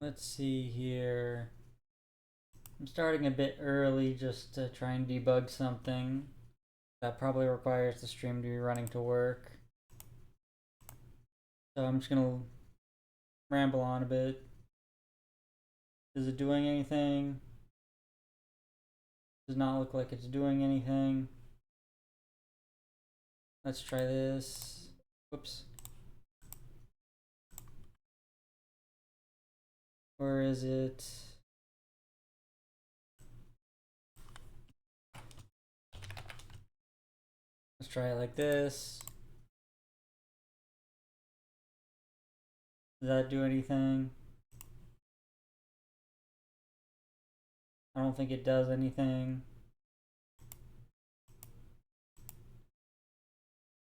Let's see here. I'm starting a bit early just to try and debug something. That probably requires the stream to be running to work. So I'm just gonna ramble on a bit. Is it doing anything? Does not look like it's doing anything. Let's try this. Whoops. Where is it? Let's try it like this. Does that do anything? I don't think it does anything.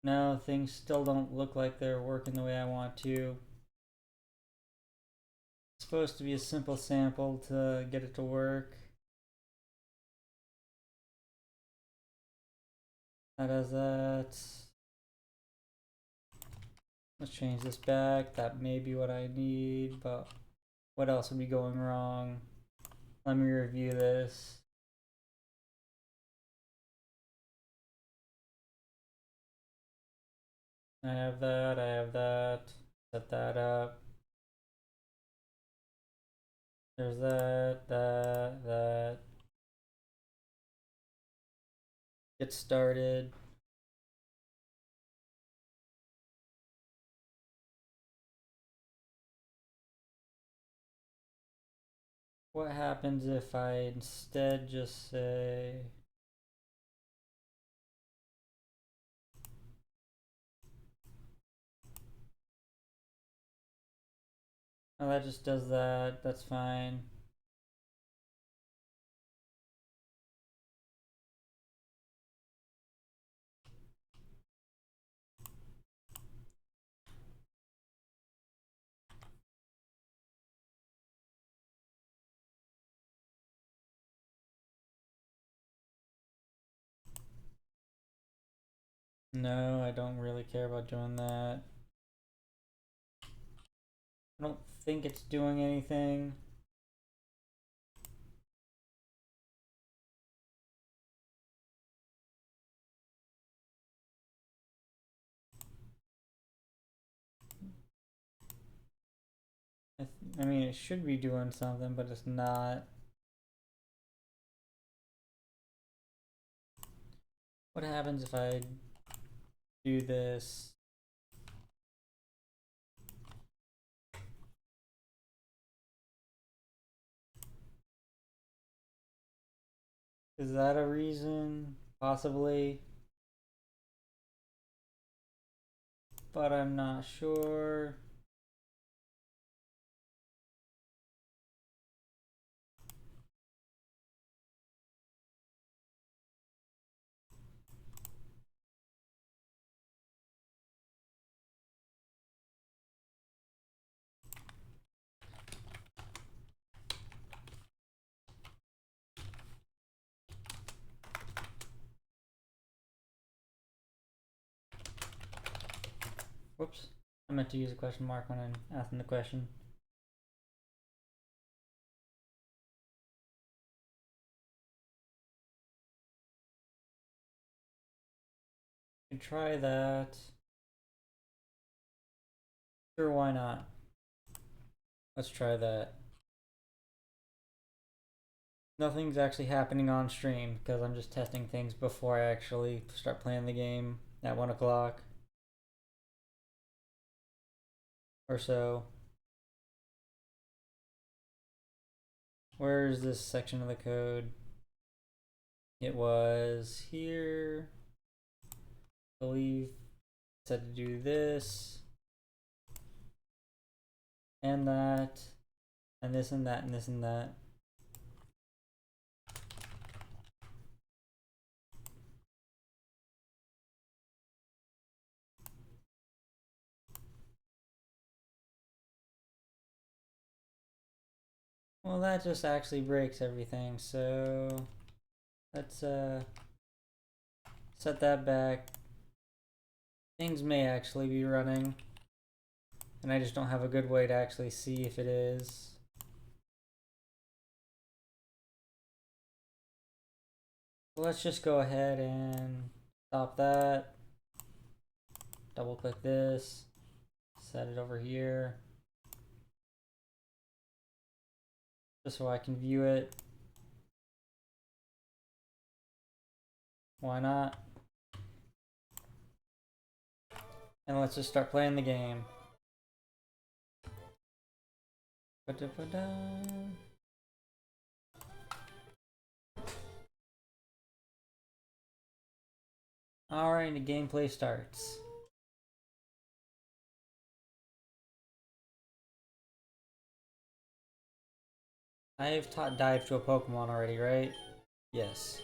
No, things still don't look like they're working the way I want to. It's supposed to be a simple sample to get it to work. That does that. Let's change this back. That may be what I need, but what else would be going wrong? Let me review this. I have that. Set that up. There's that. Get started. What happens if I instead just say... Oh, that just does that. That's fine. No, I don't really care about doing that. I don't think it's doing anything. I mean, it should be doing something, but it's not. What happens if I do this? Is that a reason? Possibly. But I'm not sure. Whoops. I meant to use a question mark when I'm asking the question. You can try that. Sure, why not? Let's try that. Nothing's actually happening on stream because I'm just testing things before I actually start playing the game at 1 o'clock or so. Where is this section of the code? It was here. I believe it said to do this and that and this and that and this and that. Well, that just actually breaks everything, so let's set that back. Things may actually be running, and I just don't have a good way to actually see if it is. So let's just go ahead and stop that. Double click this. Set it over here. Just so I can view it. Why not? And let's just start playing the game. Ba-da-ba-da. Alright, the gameplay starts. I have taught dive to a Pokemon already, right? Yes.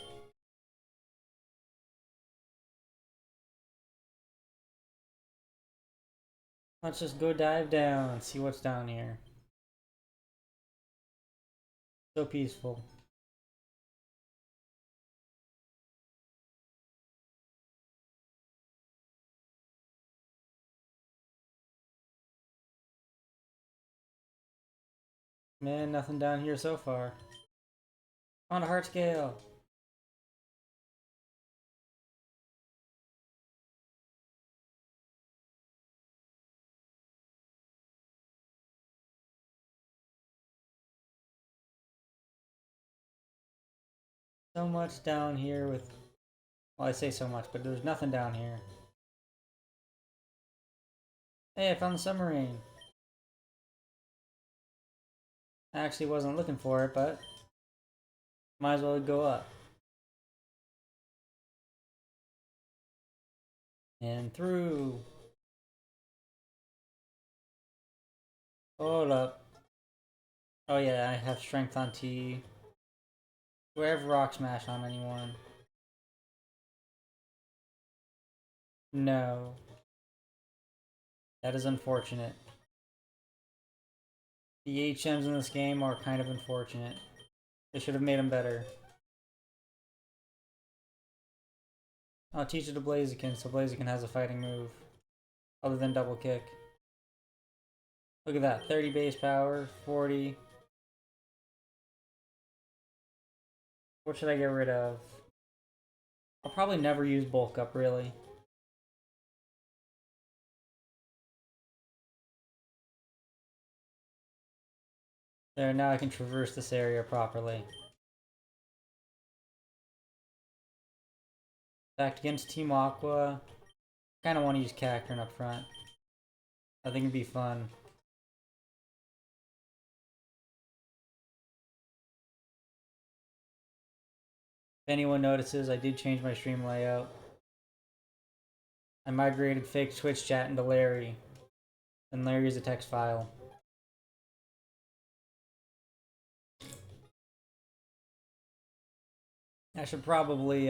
Let's just go dive down and see what's down here. So peaceful. Man, nothing down here so far. On a heart scale. So much down here with... Well, I say so much, but there's nothing down here. Hey, I found the submarine. I actually wasn't looking for it, but... Might as well go up. And through. Hold up. Oh yeah, I have strength on T. Do I have rock smash on anyone? No. That is unfortunate. The HMs in this game are kind of unfortunate. They should have made them better. I'll teach it to Blaziken, so Blaziken has a fighting move. Other than double kick. Look at that, 30 base power, 40. What should I get rid of? I'll probably never use bulk up, really. There, now I can traverse this area properly. Back against Team Aqua. Kinda want to use Cacturne up front. I think it'd be fun. If anyone notices, I did change my stream layout. I migrated fake Twitch chat into Larry. And Larry is a text file. I should probably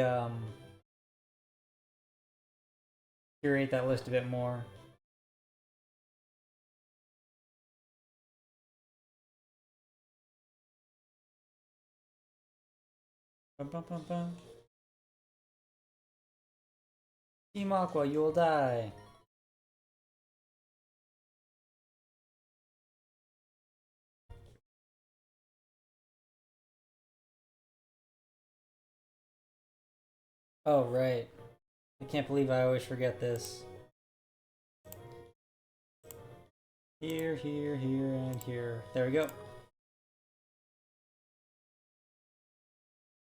curate that list a bit more. Bum, bum, bum, bum. Team Aqua, you will die. Oh, right. I can't believe I always forget this. Here, here, here, and here. There we go.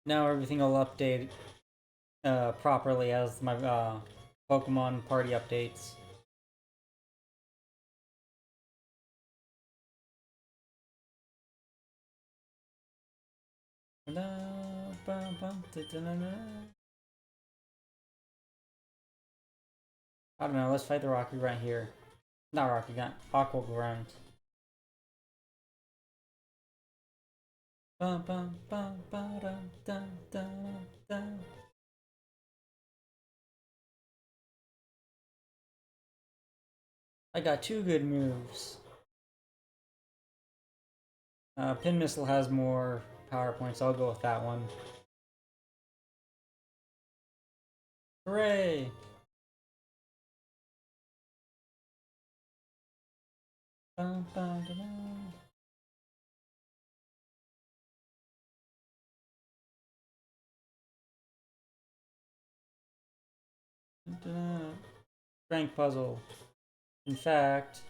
Now everything will update properly as my Pokemon party updates. I don't know, let's fight the Rocky Grunt here. Not Rocky Grunt, Aqua Grunt. Bum, bum, bum, ba, dum, dum, dum, dum. I got two good moves. Pin Missile has more power points, so I'll go with that one. Hooray! Bum, bum, da, da. Strength puzzle. In fact,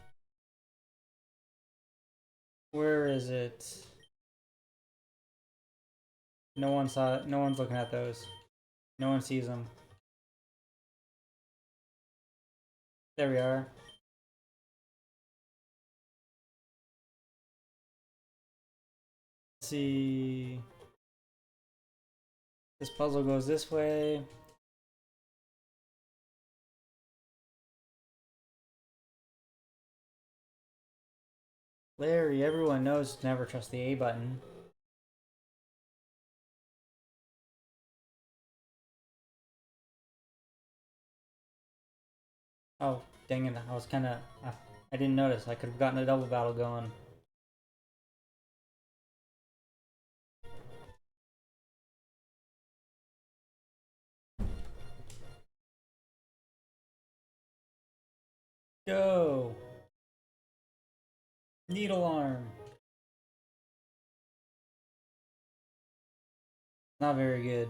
where is it? No one saw it. No one's looking at those. No one sees them. There we are. Let's see. This puzzle goes this way. Larry, everyone knows to never trust the A button. Oh, dang it. I was kinda... I didn't notice. I could have gotten a double battle going. Go! Needle arm. Not very good.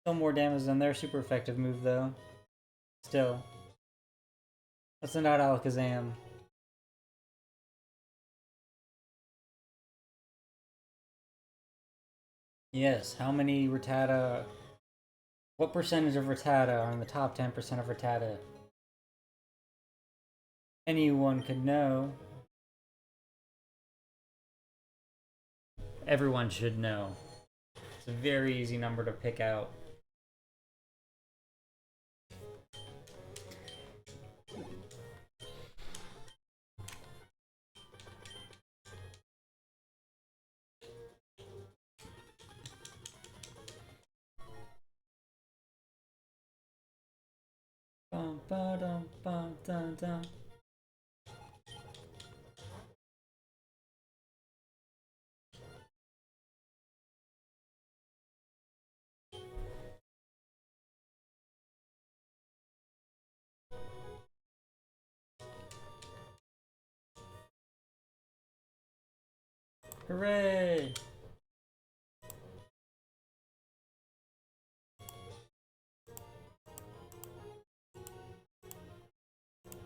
Still more damage than their super effective move, though. Still. Let's send out Alakazam. Yes, how many Rattata... What percentage of Rattata are in the top 10% of Rattata? Anyone could know. Everyone should know. It's a very easy number to pick out. Bum, ba, dum, bum, dum, dum. Hooray!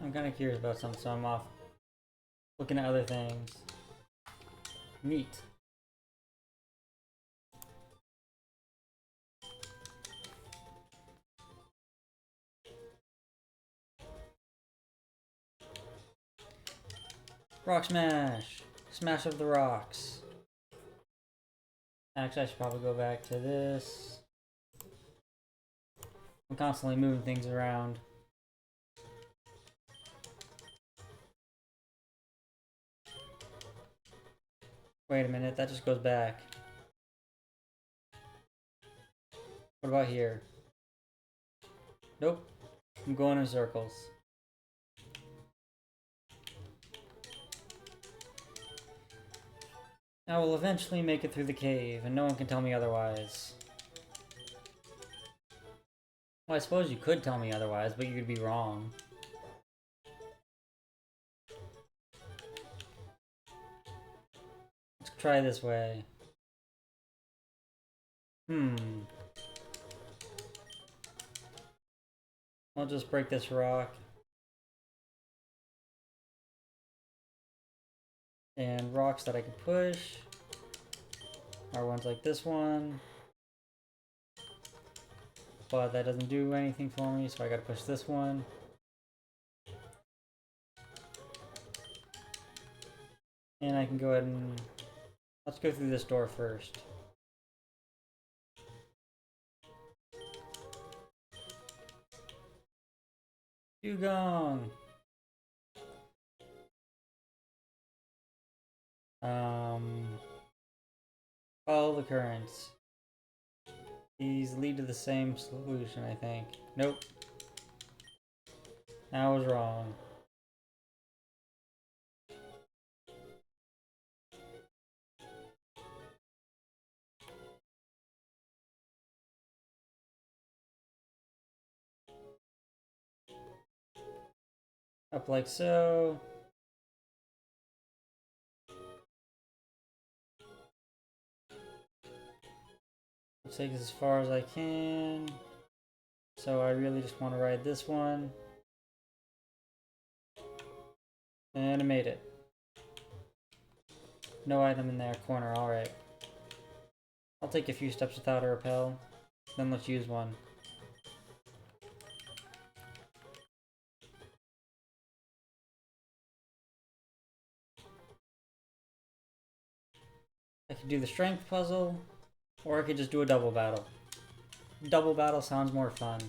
I'm kind of curious about something, so I'm off looking at other things. Neat. Rock smash! Smash of the rocks. Actually, I should probably go back to this. I'm constantly moving things around. Wait a minute, that just goes back. What about here? Nope. I'm going in circles. I will eventually make it through the cave, and no one can tell me otherwise. Well, I suppose you could tell me otherwise, but you'd be wrong. Let's try this way. I'll just break this rock. And rocks that I can push are ones like this one. But that doesn't do anything for me, so I gotta push this one. And I can go ahead and... Let's go through this door first. Dugong! Follow the currents. These lead to the same solution, I think. Nope. I was wrong. Up like so. I'll take this as far as I can. So I really just want to ride this one. And I made it. No item in their corner, alright. I'll take a few steps without a repel. Then let's use one. I could do the strength puzzle, or I could just do a double battle. Double battle sounds more fun.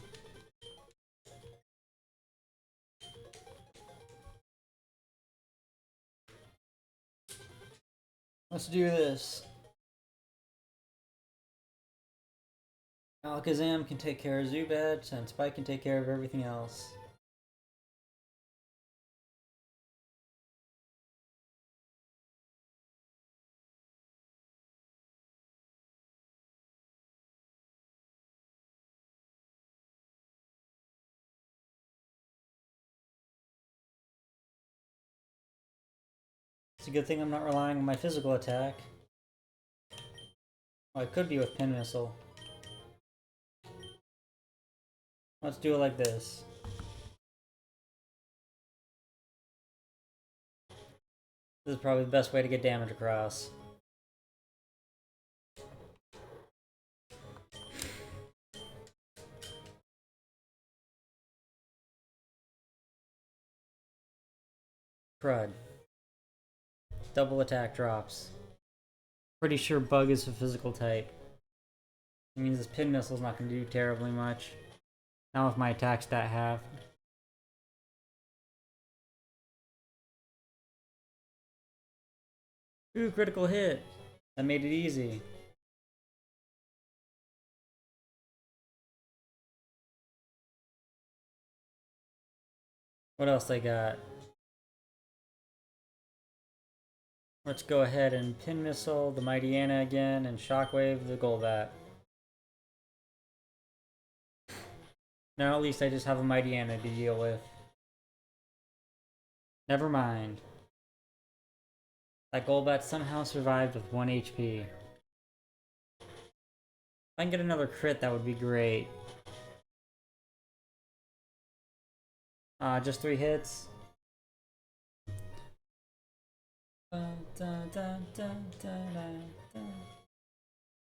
Let's do this. Alakazam can take care of Zubat, and Spike can take care of everything else. It's a good thing I'm not relying on my physical attack. Well, I could be with Pin Missile. Let's do it like this. This is probably the best way to get damage across. Crud. Double attack drops. Pretty sure Bug is a physical type. It means this Pin Missile's not going to do terribly much. Not with my attack stat half. Ooh, critical hit! That made it easy. What else I got? Let's go ahead and Pin Missile the Mightyena again and Shockwave the Golbat. Now at least I just have a Mightyena to deal with. Never mind. That Golbat somehow survived with 1 HP. If I can get another crit, that would be great. Just 3 hits.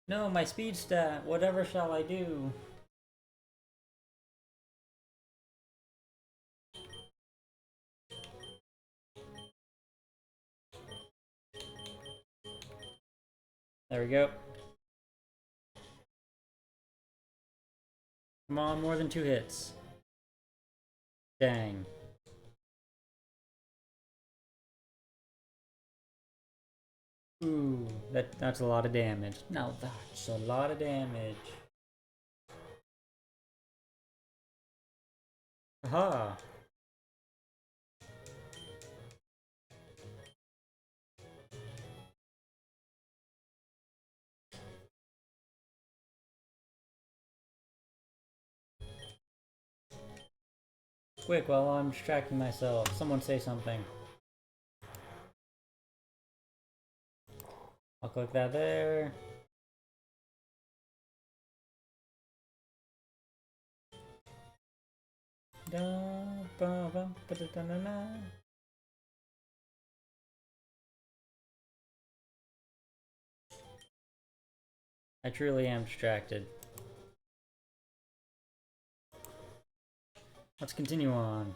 No, my speed stat. Whatever shall I do? There we go. Come on, more than 2 hits. Dang. Ooh, that's a lot of damage. Now that's a lot of damage. Aha! Quick, while I'm distracting myself, someone say something. I'll click that there. I truly am distracted. Let's continue on.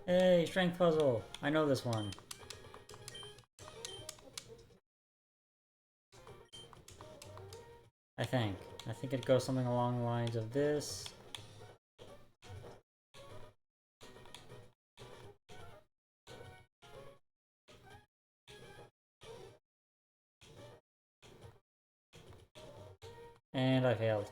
Hey, strength puzzle. I know this one. I think it goes something along the lines of this. And I failed.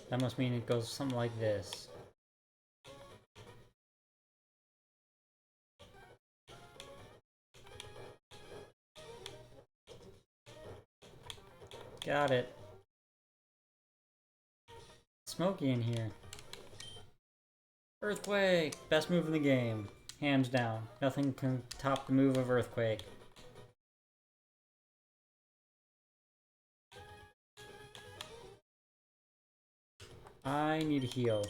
That must mean it goes something like this. Got it. smoky in here. Earthquake! Best move in the game. Hands down. Nothing can top the move of Earthquake. I need a heal.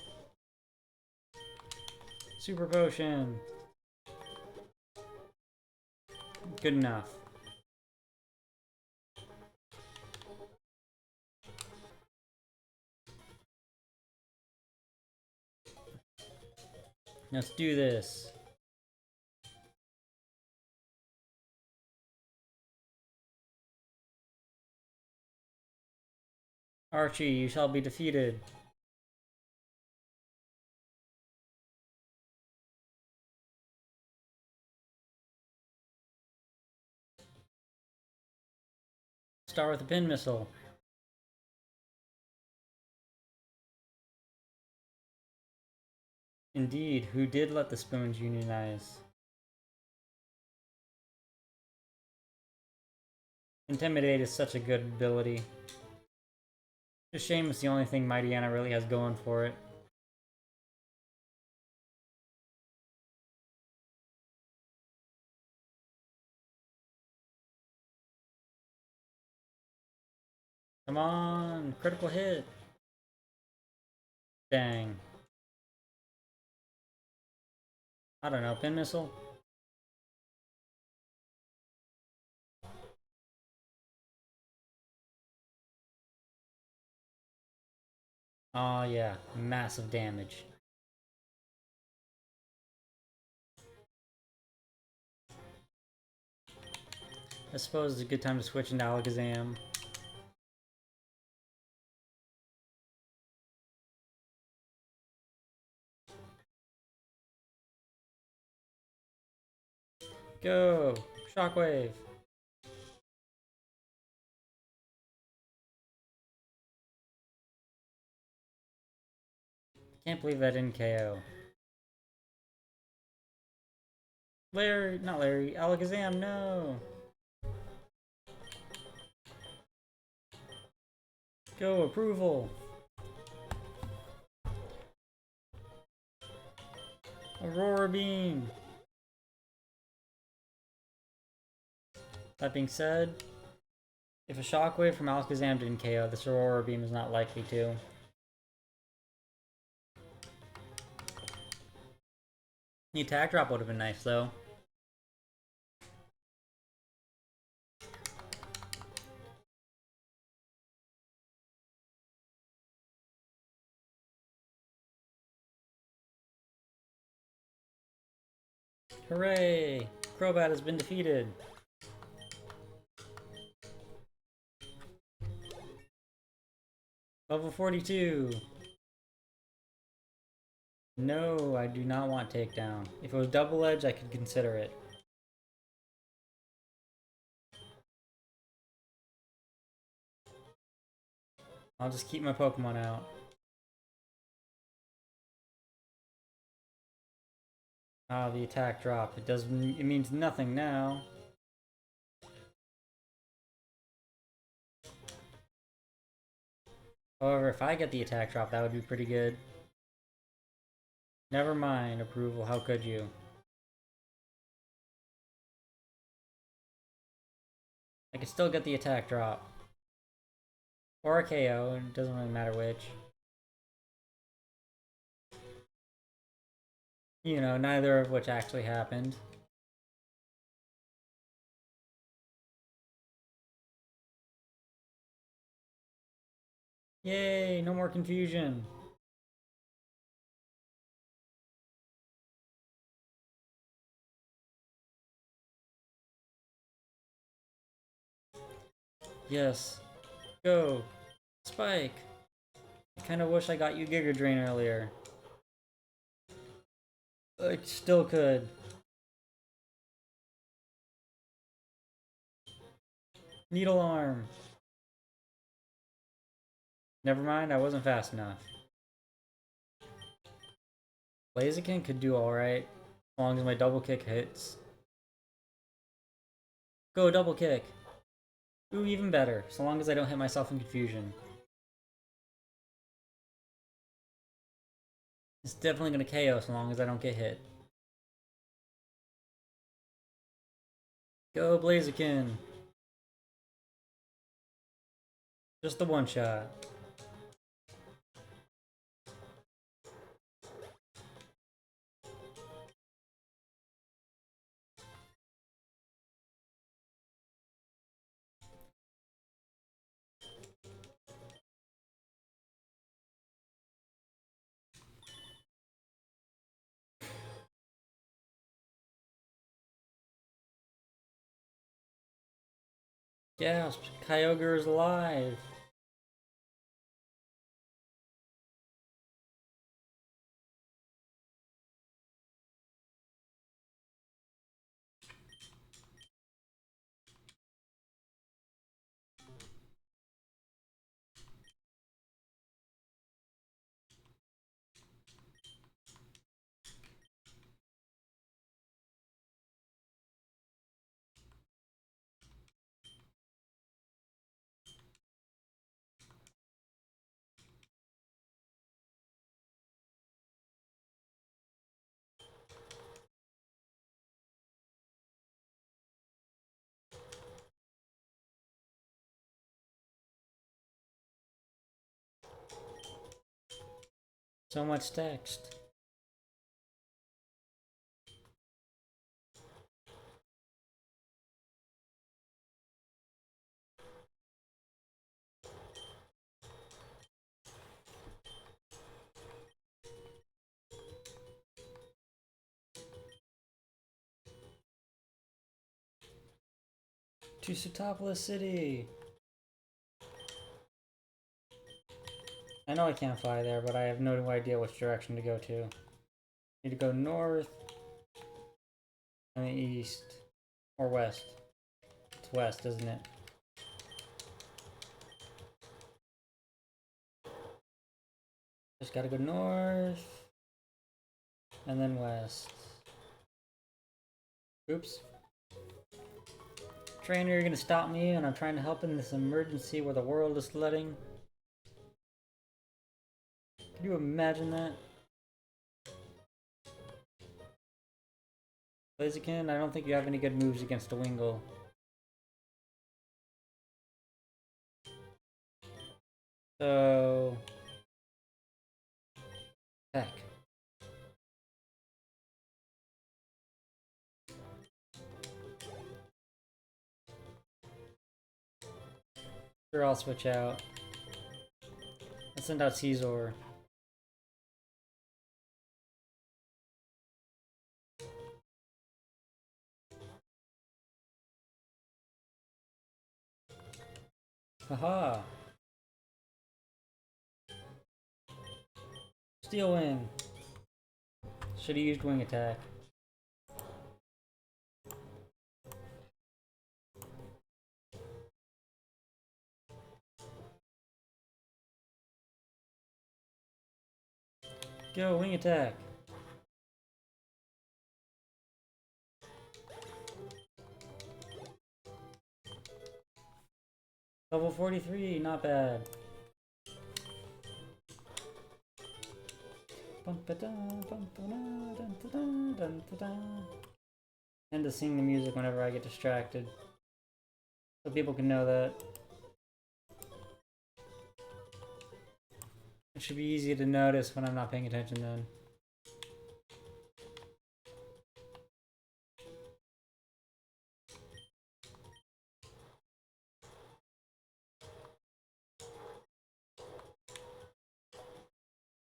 Super Potion! Good enough. Let's do this. Archie, you shall be defeated. Start with a pin missile. Indeed, who did let the spoons unionize? Intimidate is such a good ability. It's a shame it's the only thing Mightyena really has going for it. Come on! Critical hit! Dang. I don't know, pin missile? Oh yeah, massive damage. I suppose it's a good time to switch into Alakazam. Go! Shockwave! Can't believe that didn't KO. Larry, not Larry, Alakazam, no! Go, approval! Aurora Beam! That being said, if a Shockwave from Alakazam didn't KO, this Aurora Beam is not likely to. The attack drop would have been nice, though. Hooray! Crobat has been defeated. Level 42. No, I do not want takedown. If it was double edge, I could consider it. I'll just keep my Pokemon out. Ah, the attack drop. It means nothing now. However, if I get the attack drop, that would be pretty good. Never mind, approval, how could you? I could still get the attack drop. Or a KO, it doesn't really matter which. You know, neither of which actually happened. Yay, no more confusion. Yes. Go. Spike. I kinda wish I got you Giga Drain earlier. I still could. Needle Arm. Never mind, I wasn't fast enough. Blaziken could do alright, as long as my double kick hits. Go double kick! Ooh, even better, so long as I don't hit myself in confusion. It's definitely gonna KO so long as I don't get hit. Go Blaziken! Just the one shot. Gasp! Kyogre is alive! So much text. To Sootopolis City! I know I can't fly there, but I have no idea which direction to go to. Need to go north, and the east, or west. It's west, isn't it? Just gotta go north, and then west. Oops. Trainer, you're gonna stop me when I'm trying to help in this emergency where the world is flooding? Can you imagine that? Blaziken, I don't think you have any good moves against a Wingull. So... heck. Sure, I'll switch out. Let's send out Caesar. Haha! Steel Wing! Should've used Wing Attack. Go, Wing Attack! Level 43, not bad. And to sing the music whenever I get distracted. So people can know that. It should be easy to notice when I'm not paying attention then.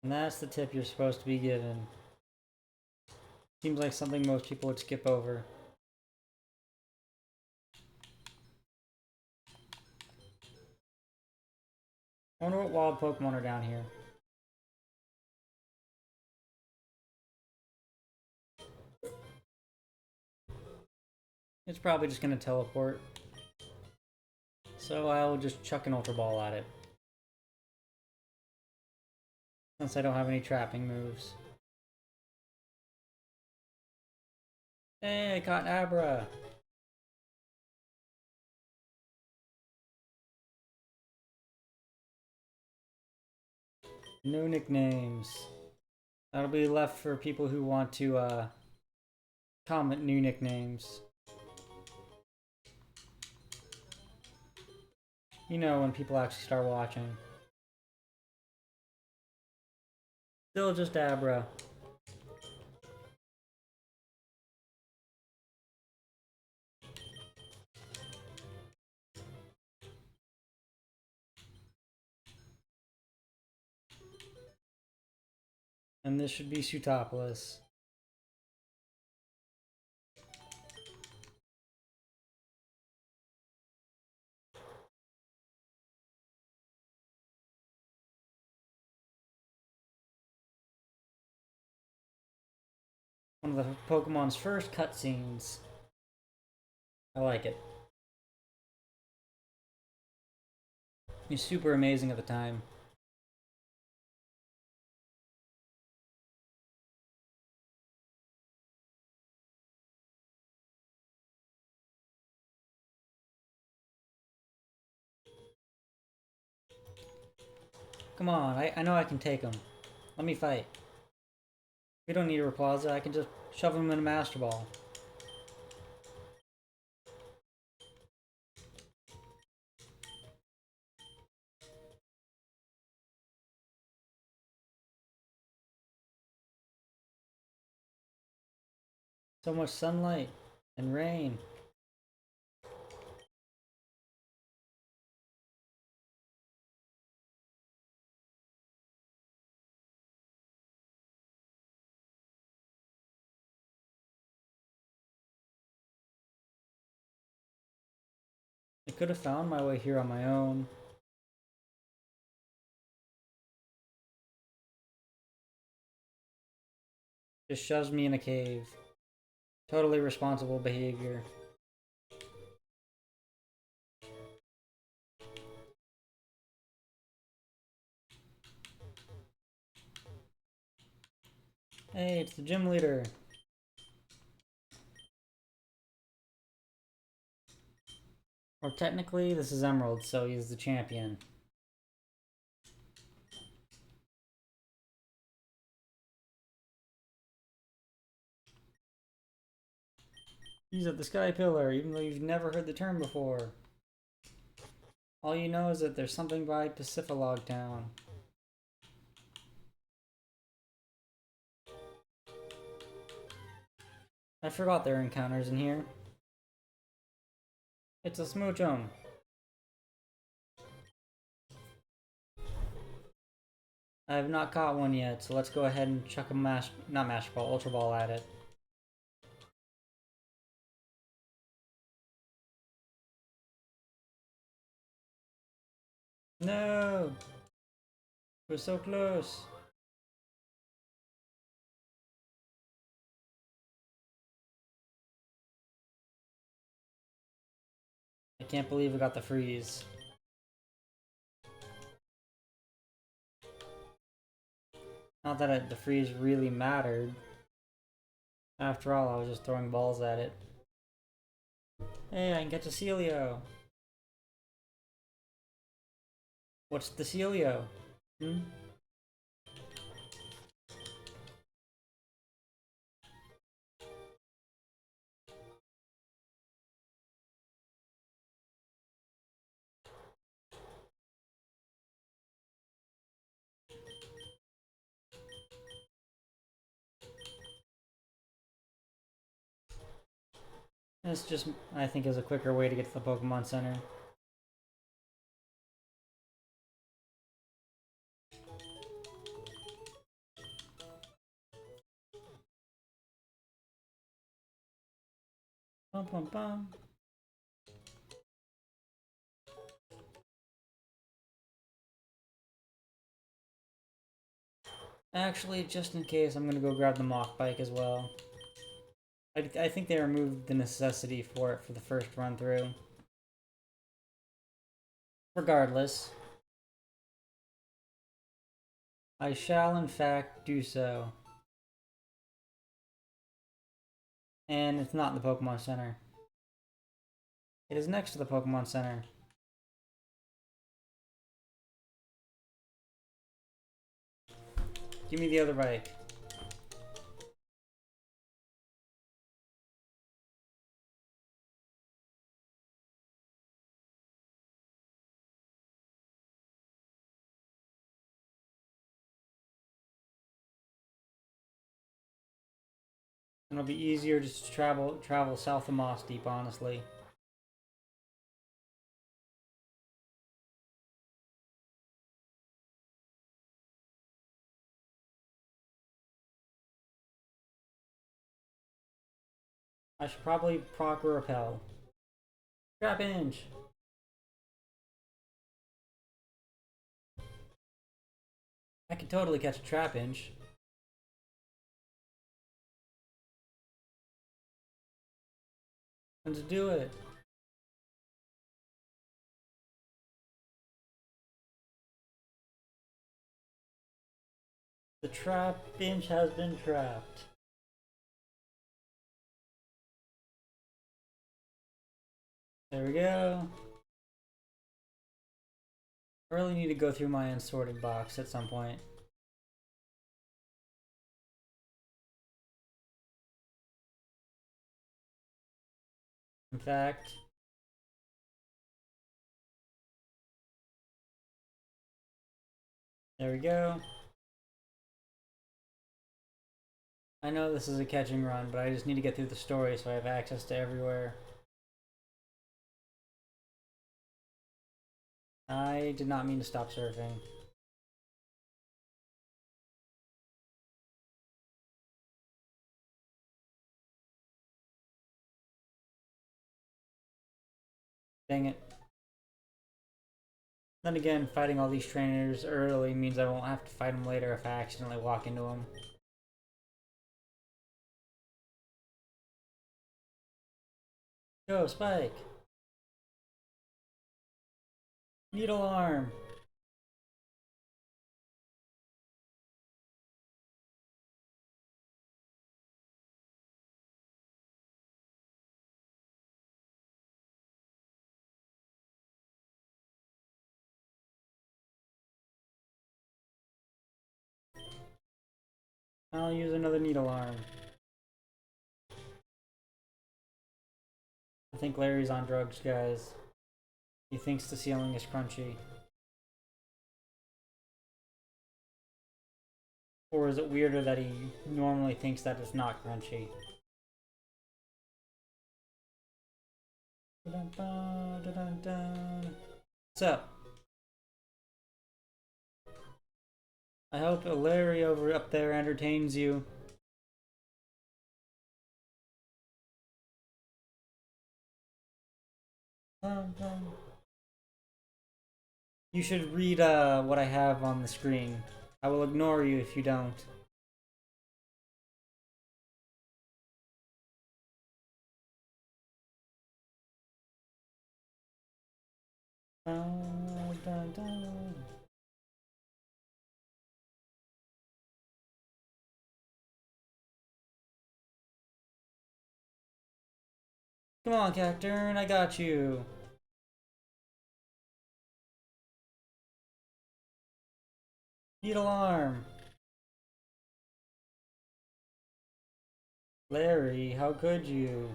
And that's the tip you're supposed to be given. Seems like something most people would skip over. I wonder what wild Pokemon are down here. It's probably just gonna teleport. So I'll just chuck an Ultra Ball at it. Since I don't have any trapping moves. Hey, I caught Abra! No nicknames. That'll be left for people who want to comment new nicknames. You know, when people actually start watching. Still just Abra. And this should be Sootopolis. One of the Pokemon's first cutscenes. I like it. He's super amazing at the time. Come on, I know I can take him. Let me fight. We don't need a Rayquaza, I can just shove him in a Master Ball. So much sunlight and rain. I could have found my way here on my own. Just shoves me in a cave. Totally responsible behavior. Hey, it's the gym leader. Or technically, this is Emerald, so he's the champion. He's at the Sky Pillar, even though you've never heard the term before. All you know is that there's something by Pacifilog Town. I forgot there are encounters in here. It's a Smoochum. I have not caught one yet, so let's go ahead and chuck a not Master Ball, Ultra Ball at it. No! We're so close! I can't believe we got the freeze. Not that the freeze really mattered. After all, I was just throwing balls at it. Hey, I can get to Celio! What's the Celio? Hmm? This just, I think, is a quicker way to get to the Pokemon Center. Bum bum bum. Actually, just in case, I'm gonna go grab the Mach Bike as well. I think they removed the necessity for it for the first run through. Regardless, I shall in fact do so. And it's not in the Pokemon Center. It is next to the Pokemon Center. Give me the other bike. It'll be easier just to travel south of Moss Deep, honestly. I should probably proc or repel. Trapinch! I could totally catch a Trapinch. Let's do it. The Trapinch has been trapped. There we go. I really need to go through my unsorted box at some point. In fact, there we go. I know this is a catching run, but I just need to get through the story so I have access to everywhere. I did not mean to stop surfing. Dang it. Then again, fighting all these trainers early means I won't have to fight them later if I accidentally walk into them. Go, Spike! Needle arm! I'll use another needle arm. I think Larry's on drugs, guys. He thinks the ceiling is crunchy. Or is it weirder that he normally thinks that it's not crunchy? What's up? I hope Larry over up there entertains you. You should read what I have on the screen. I will ignore you if you don't. Come on, Cacturn, I got you. Needle arm. Larry, how could you?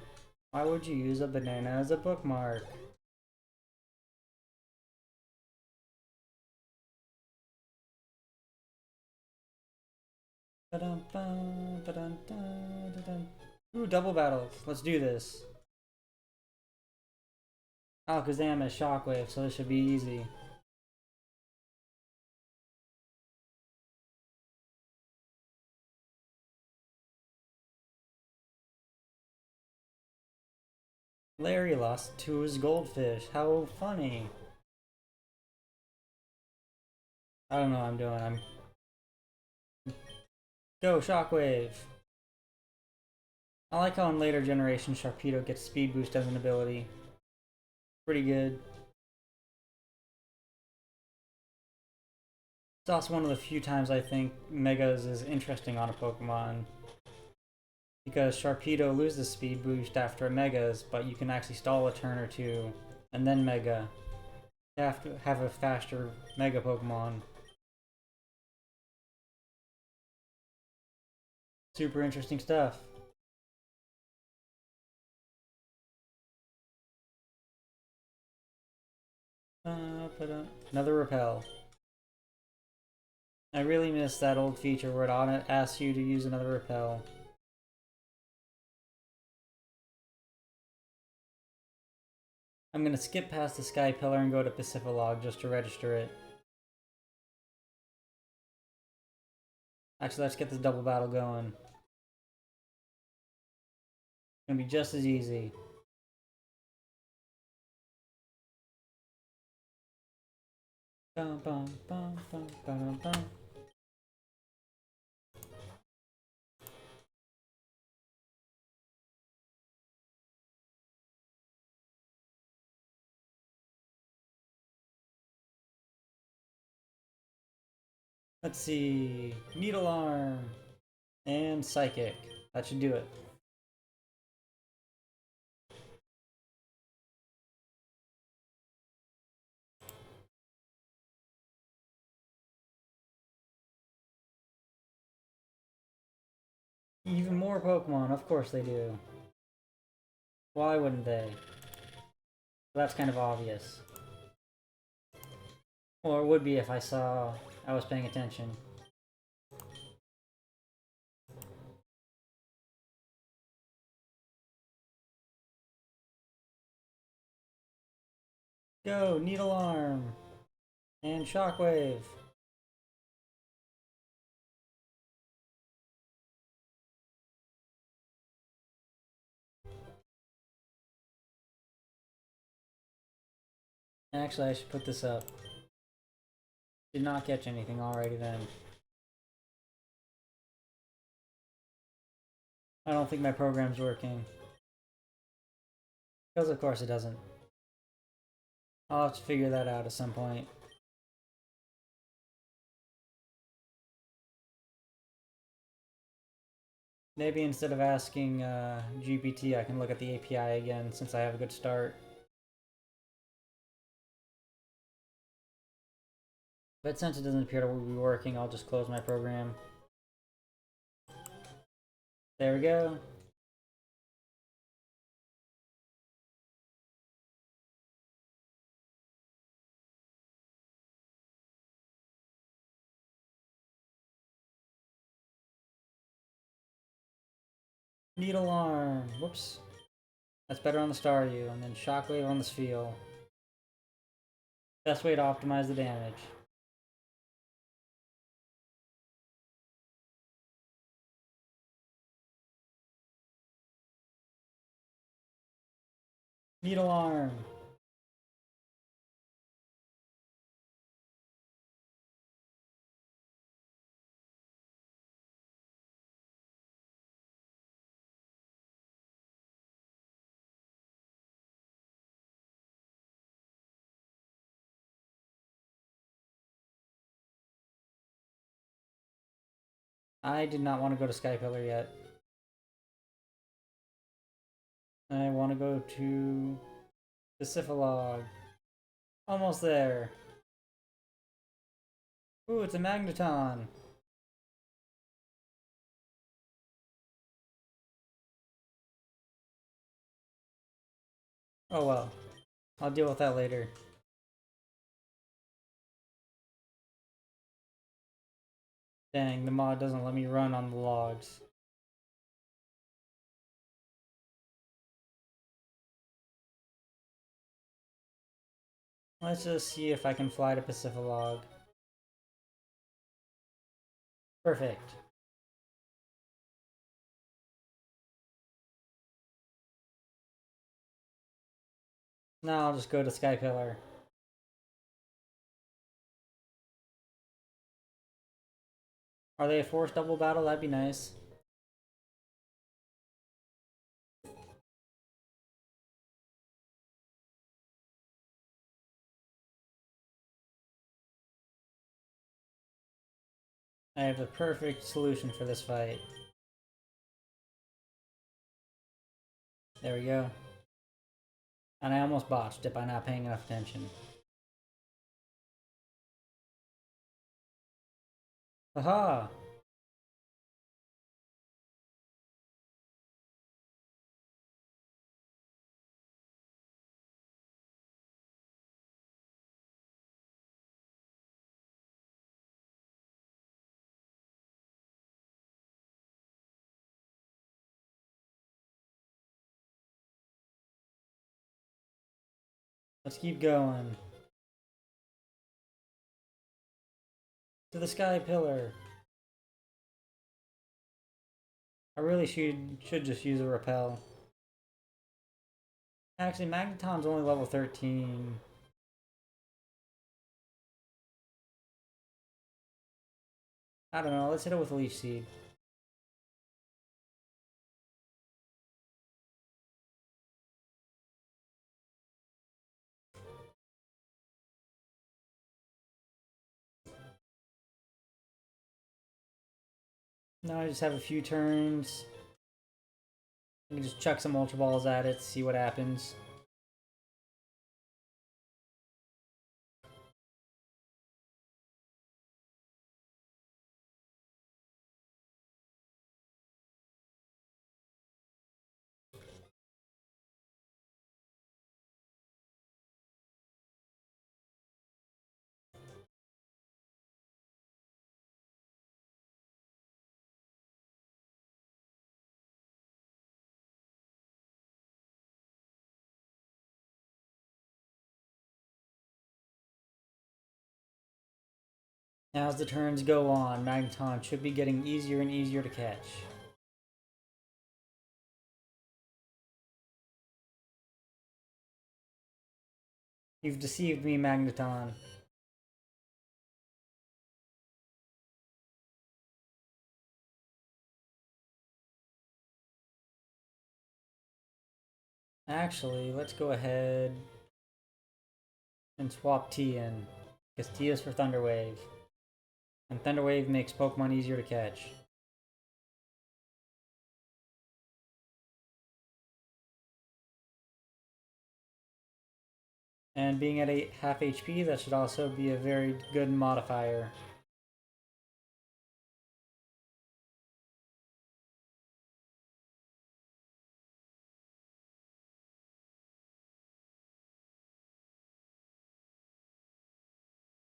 Why would you use a banana as a bookmark? Ooh, double battles. Let's do this. Alakazam has Shockwave, so this should be easy. Larry lost to his goldfish. How funny. I don't know what I'm doing. Go, Shockwave! I like how in later generations Sharpedo gets Speed Boost as an ability. Pretty good. It's also one of the few times I think Megas is interesting on a Pokemon. Because Sharpedo loses Speed Boost after Megas, but you can actually stall a turn or two, and then Mega. You have to have a faster Mega Pokemon. Super interesting stuff. Another Repel. I really miss that old feature where it asks you to use another Repel. I'm gonna skip past the Sky Pillar and go to Pacifilog just to register it. Actually, let's get this double battle going. It's gonna be just as easy. Bum, bum, bum, bum, bum, bum. Let's see. Needle Arm and Psychic. That should do it. Even more Pokemon, of course they do. Why wouldn't they? That's kind of obvious. Or it would be if I was paying attention. Go, Needle Arm! And Shockwave! Actually, I should put this up. Did not catch anything already then. I don't think my program's working. Because of course it doesn't. I'll have to figure that out at some point. Maybe instead of asking GPT, I can look at the API again since I have a good start. But since it doesn't appear to be working, I'll just close my program. There we go. Needle Arm. Whoops. That's better on the Staryu, and then Shockwave on the Spheal. Best way to optimize the damage. Needle Arm. I did not want to go to Sky Pillar yet. I want to go to Pacifilog. Almost there. Ooh, it's a Magneton. Oh well. I'll deal with that later. Dang, the mod doesn't let me run on the logs. Let's just see if I can fly to Pacifilog. Perfect. Now I'll just go to Sky Pillar. Are they a forced double battle? That'd be nice. I have the perfect solution for this fight. There we go. And I almost botched it by not paying enough attention. Haha! Let's keep going. To the sky pillar. I really should just use a repel. Actually, Magneton's only level 13. I don't know, let's hit it with Leech Seed. Now I just have a few turns. I can just chuck some Ultra Balls at it, see what happens. As the turns go on, Magneton should be getting easier and easier to catch. You've deceived me, Magneton. Actually, let's go ahead and swap T in. Because T is for Thunder Wave. And Thunder Wave makes Pokemon easier to catch. And being at half HP, that should also be a very good modifier.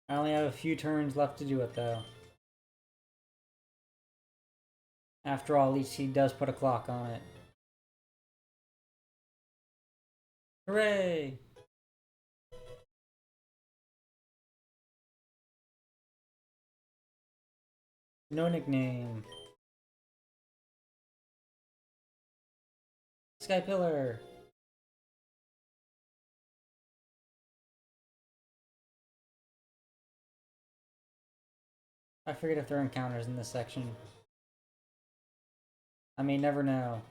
I only have a few turns left to do it though. After all, Leech Seed does put a clock on it. Hooray! No nickname. Sky Pillar! I forget if there are encounters in this section. I may never know.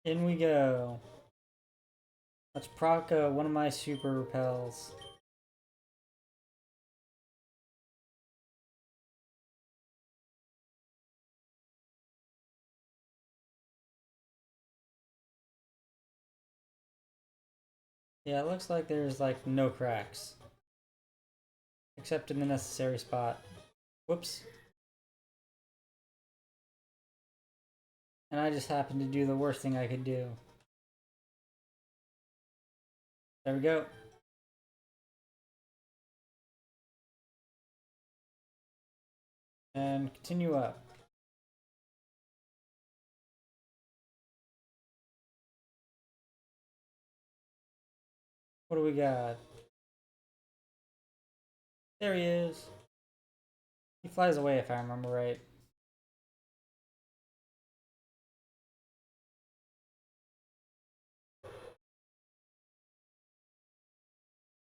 In we go. Let's proc one of my super repels. Yeah, it looks like there's like no cracks. Except in the necessary spot. Whoops. And I just happened to do the worst thing I could do. There we go. And continue up. What do we got? There he is. He flies away if I remember right.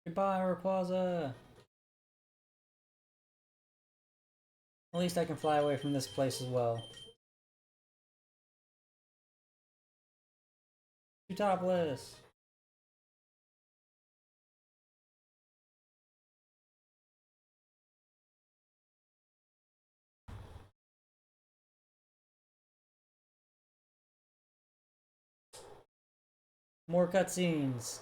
Goodbye, Rayquaza! At least I can fly away from this place as well. Too topless! More cutscenes!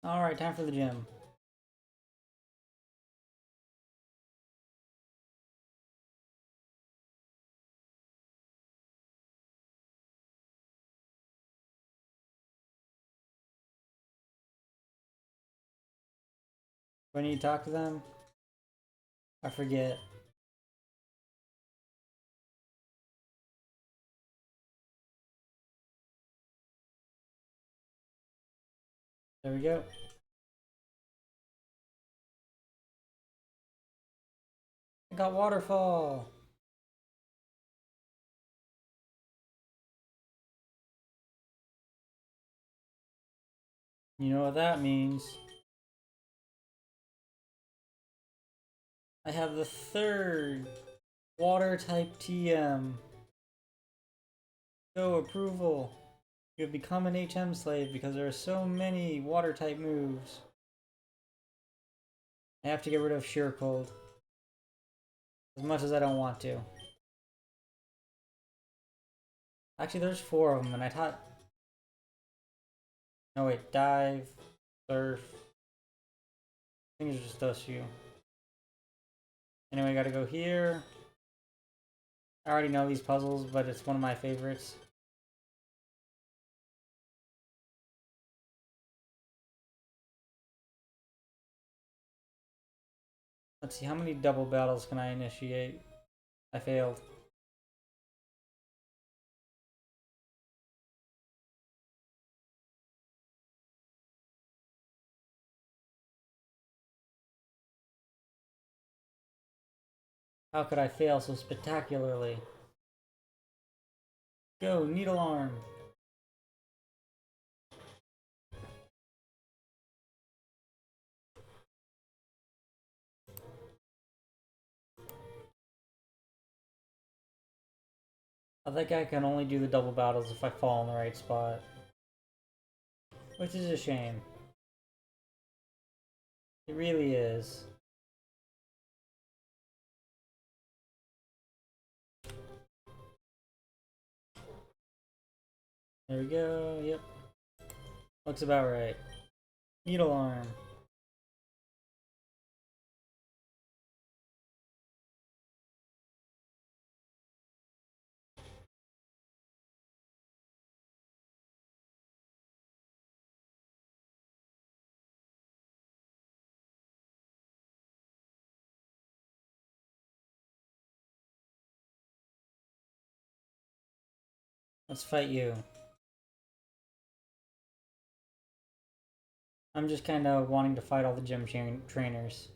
Alright, time for the gym. Do I need to talk to them? I forget. There we go. I got waterfall. You know what that means. I have the third water type TM. Go approval. You have become an HM slave because there are so many water type moves. I have to get rid of Sheer Cold. As much as I don't want to. Actually, there's 4 of them, and I thought... No, wait. Dive, Surf. I think it's just those few. Anyway, I gotta go here. I already know these puzzles, but it's one of my favorites. Let's see, how many double battles can I initiate? I failed. How could I fail so spectacularly? Go, Needle Arm! I think I can only do the double battles if I fall in the right spot. Which is a shame. It really is. There we go, yep. Looks about right. Needle Arm. Let's fight you. I'm just kind of wanting to fight all the gym trainers.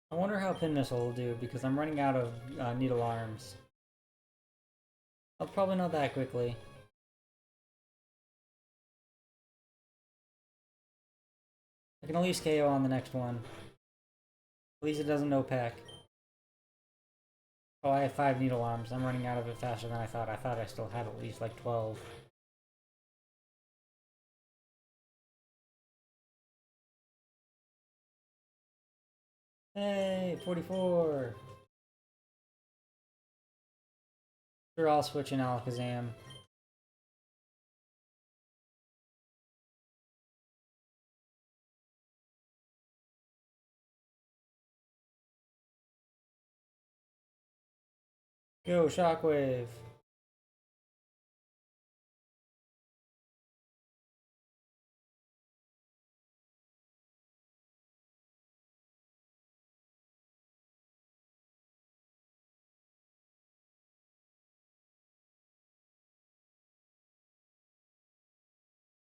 I wonder how Pin Missile will do, because I'm running out of Needle Arms. I'll probably not that quickly. I can at least KO on the next one. At least it doesn't know Peck. Oh, I have 5 Needle Arms. I'm running out of it faster than I thought. I thought I still had at least like 12. Hey, 44! They're all switching Alakazam. Go, Shockwave!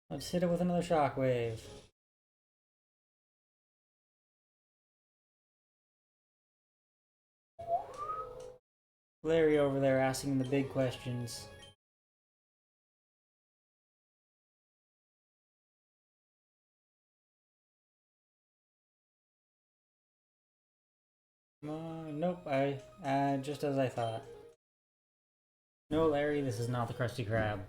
Let's hit it with another Shockwave. Larry over there asking the big questions. Nope, just as I thought. No, Larry, this is not the Krusty Krab.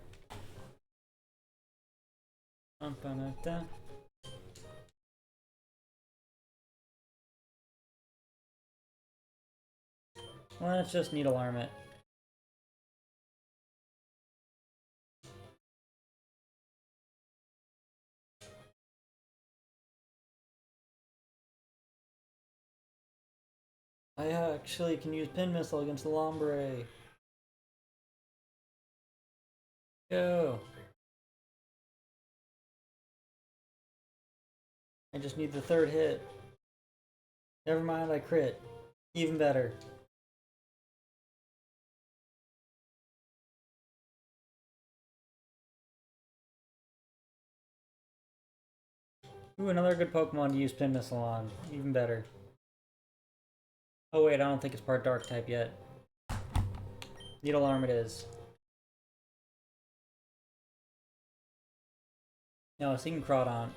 Let's just Needle Arm it. I actually can use Pin Missile against the Lombre. Go! I just need the third hit. Never mind, I crit. Even better. Ooh, another good Pokemon to use Pin Missile on. Even better. Oh wait, I don't think it's part Dark type yet. Needle Arm it is. No, I was thinking Crawdont.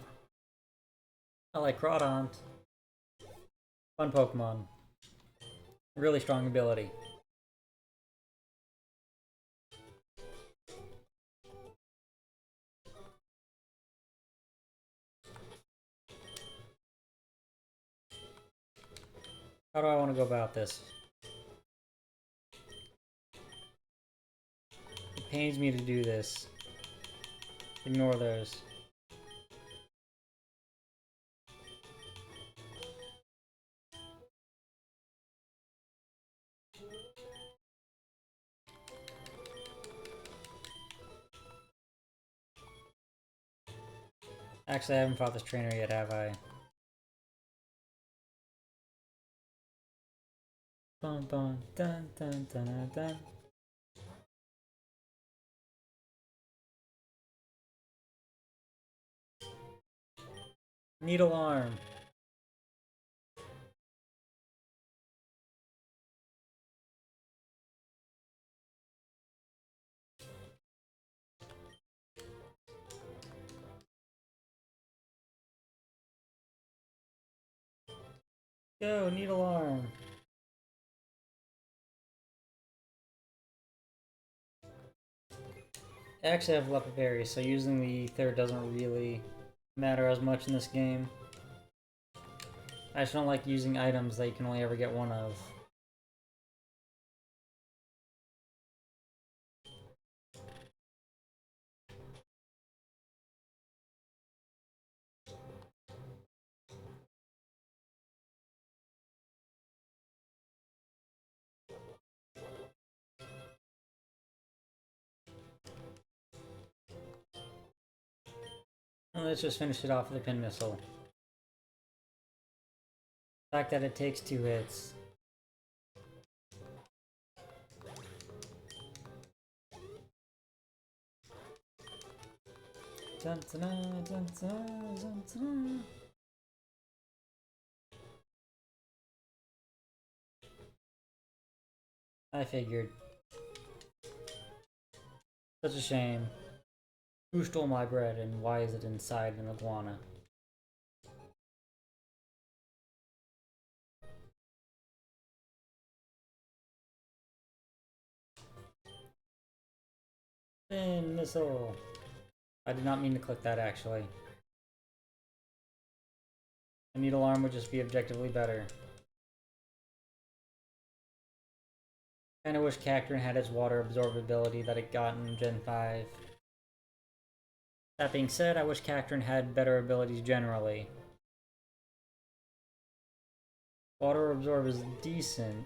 I like Crawdont. Fun Pokemon. Really strong ability. How do I want to go about this? It pains me to do this. Ignore those. Actually, I haven't fought this trainer yet, have I? Bum bum dun dun dun dun dun. Needle Arm. Go, Needle Arm. I actually have Leopard Berry, so using the third doesn't really matter as much in this game. I just don't like using items that you can only ever get one of. And let's just finish it off with a Pin Missile. The fact that it takes 2 hits. Dun, dun, dun, dun, dun, dun. I figured. Such a shame. Who stole my bread and why is it inside an iguana? Pin Missile! I did not mean to click that actually. A Needle Arm would just be objectively better. Kinda wish Cacturne had its water absorbability that it got in Gen 5. That being said, I wish Cacturne had better abilities generally. Water Absorb is decent,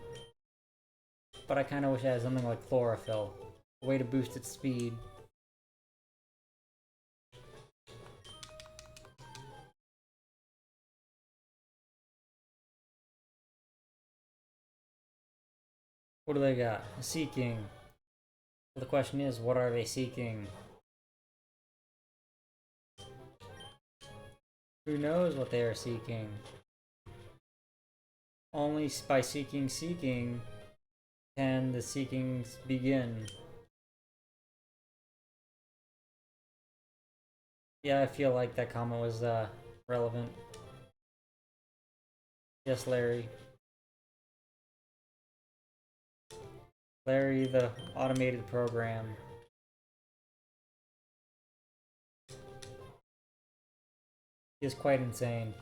but I kinda wish it had something like Chlorophyll. A way to boost its speed. What do they got? Seeking. Well, the question is, what are they seeking? Who knows what they are seeking? Only by seeking can the seekings begin. Yeah, I feel like that comment was relevant. Yes, Larry. Larry, the automated program. He is quite insane.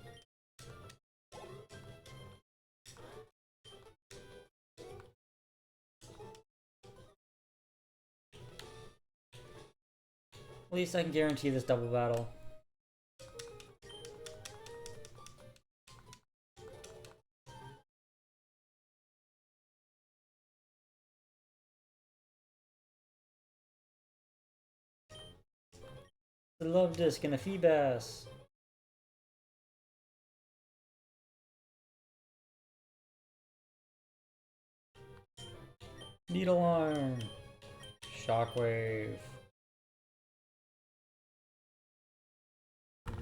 At least I can guarantee this double battle. A Love Disc and a Feebas. Needle Arm. Shockwave.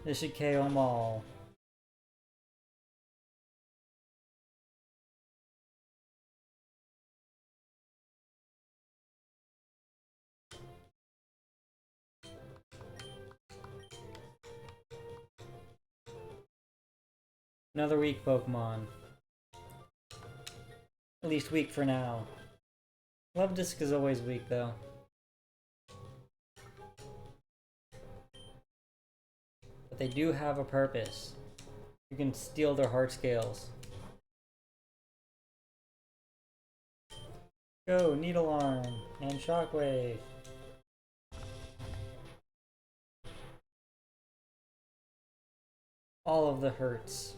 This should KO them all. Another weak Pokemon. At least weak for now. Love Disc is always weak though. But they do have a purpose. You can steal their heart scales. Go, Needle Arm and Shockwave. All of the hurts.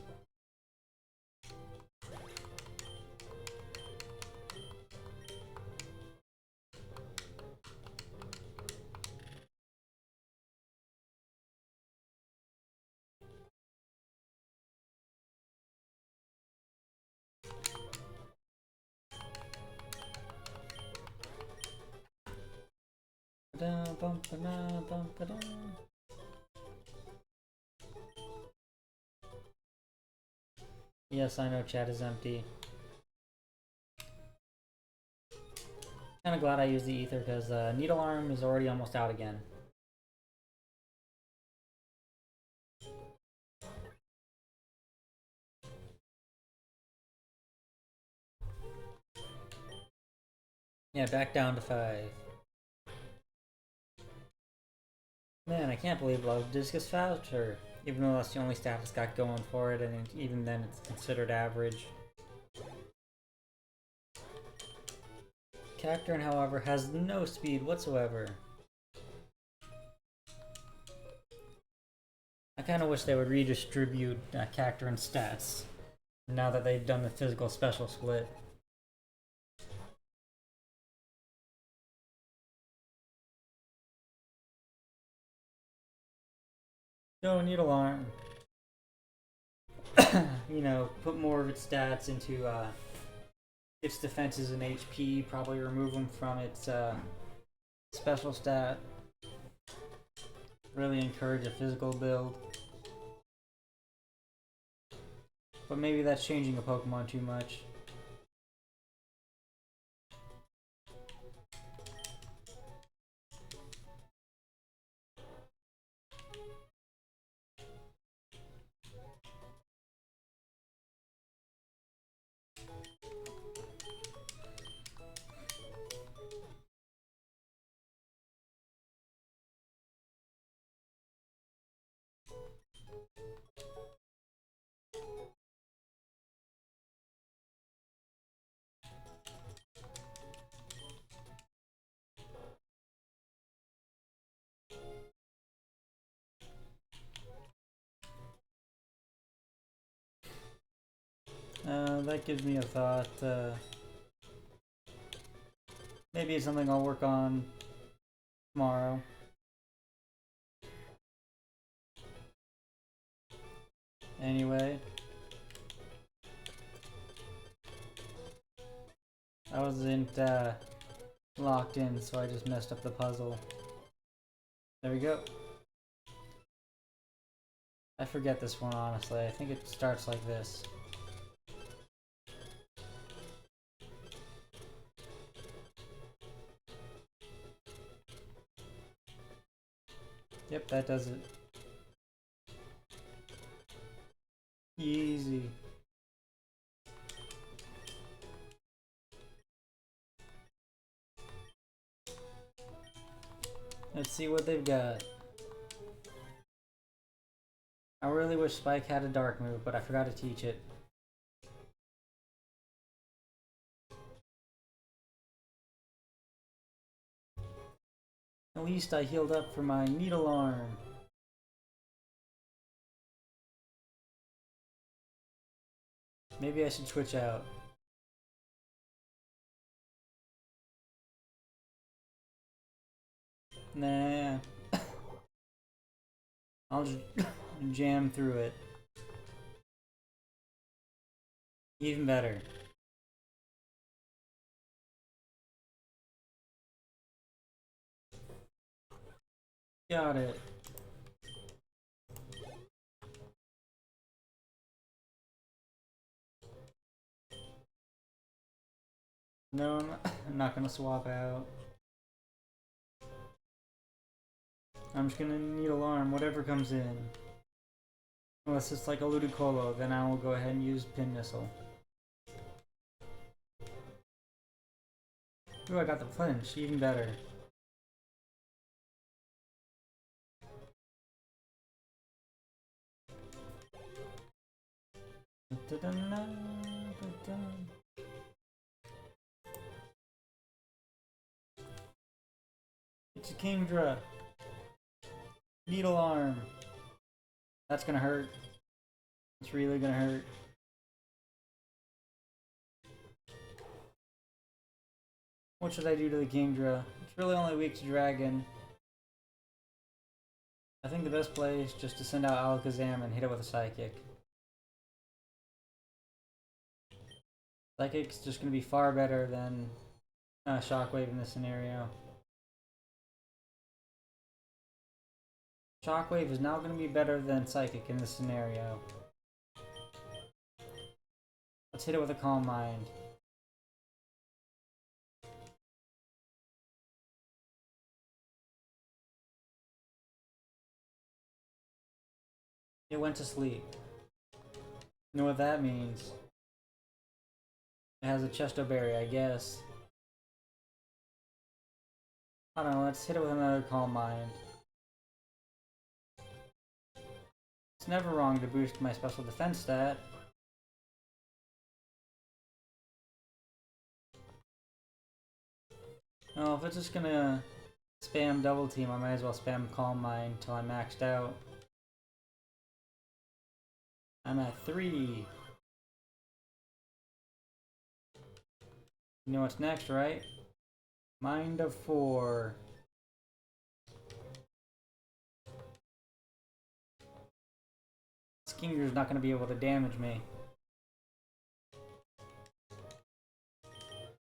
Yes, I know chat is empty. Kinda glad I used the ether because Needle Arm is already almost out again. Yeah, back down to 5. Man, I can't believe Love Disc is faster. Even though that's the only stat it's got going for it, and even then it's considered average. Cacturne, however, has no speed whatsoever. I kinda wish they would redistribute Cacturne stats, now that they've done the physical special split. No, Needle Arm. You know, put more of its stats into its defenses and HP, probably remove them from its special stat. Really encourage a physical build. But maybe that's changing a Pokemon too much. That gives me a thought. Maybe it's something I'll work on tomorrow. Anyway. I wasn't locked in, so I just messed up the puzzle. There we go. I forget this one, honestly. I think it starts like this. Yep, that does it. Easy. Let's see what they've got. I really wish Spike had a dark move, but I forgot to teach it. At least I healed up for my Needle Arm. Maybe I should switch out. Nah. I'll just jam through it. Even better. Got it. No, I'm not gonna swap out. I'm just gonna need alarm, whatever comes in. Unless it's like a Ludicolo, then I will go ahead and use Pin Missile. Ooh, I got the flinch, even better. It's a Kingdra. Needle arm. That's gonna hurt. It's really gonna hurt. What should I do to the Kingdra? It's really only weak to Dragon. I think the best play is just to send out Alakazam and hit it with a Psychic. Psychic's just gonna be far better than Shockwave in this scenario. Shockwave is now going to be better than Psychic in this scenario. Let's hit it with a Calm Mind. It went to sleep. You know what that means? It has a Chesto Berry, I guess. I don't know, let's hit it with another Calm Mind. It's never wrong to boost my special defense stat. Oh, if it's just gonna spam Double Team, I might as well spam Calm Mind until I'm maxed out. I'm at 3. You know what's next, right? Mind of 4. Kingdra's not going to be able to damage me.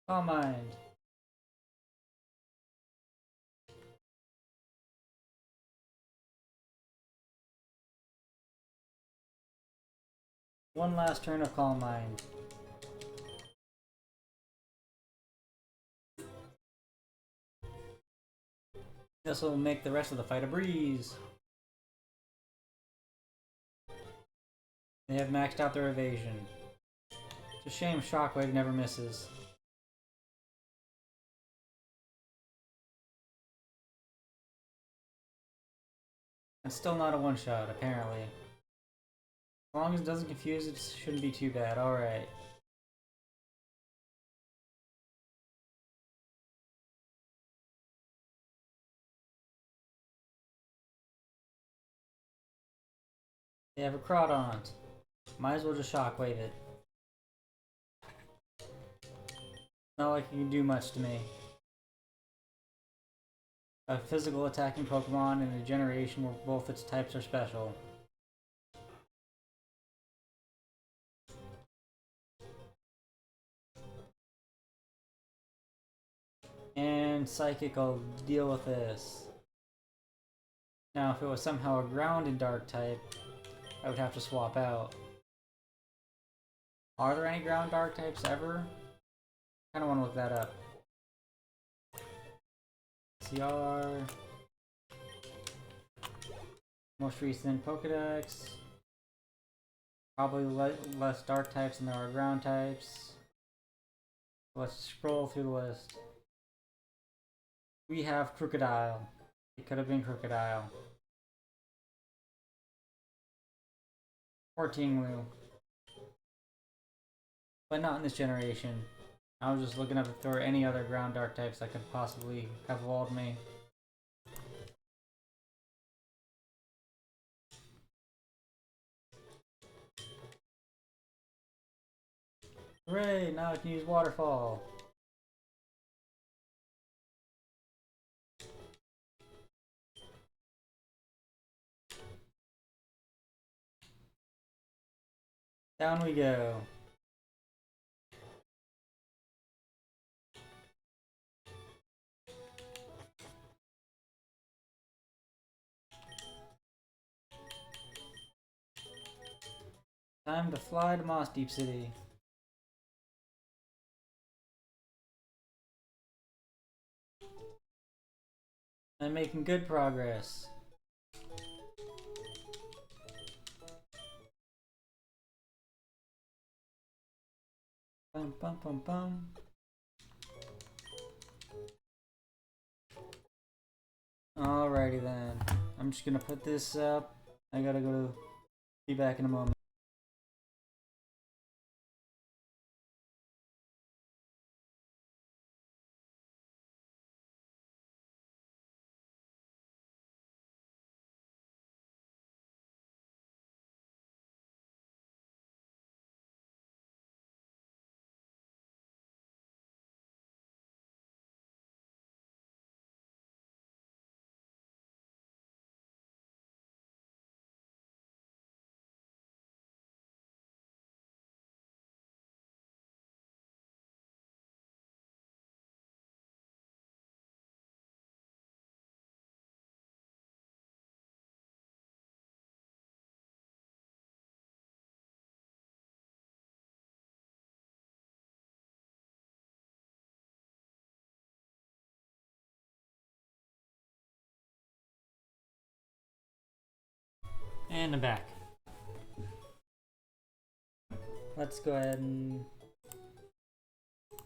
Calm Mind. One last turn of Calm Mind. This will make the rest of the fight a breeze. They have maxed out their evasion. It's a shame Shockwave never misses. It's still not a one-shot, apparently. As long as it doesn't confuse, it shouldn't be too bad. Alright. They have a Crawdaunt. Might as well just Shockwave it. Not like it can do much to me. A physical attacking Pokemon in a generation where both its types are special. And Psychic will deal with this. Now, if it was somehow a ground and dark type, I would have to swap out. Are there any ground dark types ever? I kinda wanna look that up. CR. Most recent Pokedex. Probably less dark types than there are ground types. Let's scroll through the list. We have Crocodile. It could have been Crocodile. Or Tinglu. But not in this generation. I was just looking up if there were any other ground dark types that could possibly have evolved me. Hooray! Now I can use Waterfall. Down we go. Time to fly to Moss Deep City. I'm making good progress. Bum bum bum bum. Alrighty then. I'm just gonna put this up. I gotta go. Be back in a moment. And I'm back. Let's go ahead and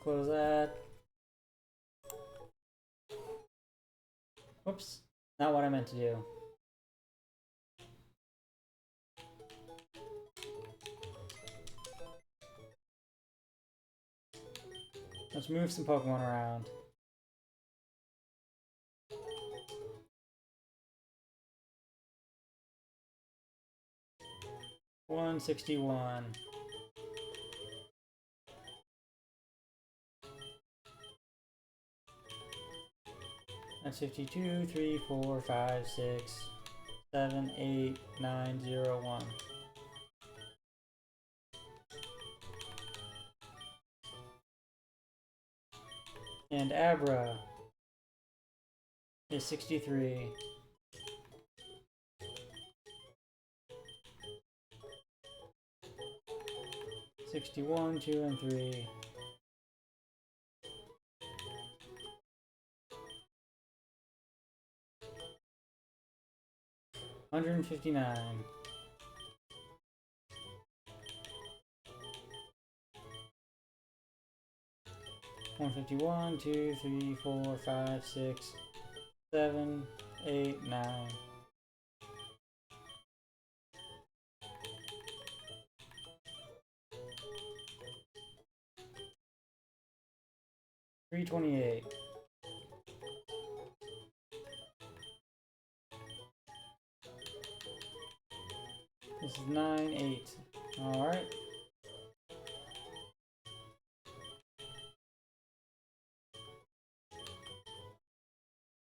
close that. Whoops, not what I meant to do. Let's move some Pokemon around. $161. That's 52, 3, 4, 5, 6, 7, 8, 9, 0, 1. And Abra is 63. $61, 2, and 3. $159. $151, 2, 3, 4, 5, 6, 7, 8, 9. $328. This is 9, 8. Alright.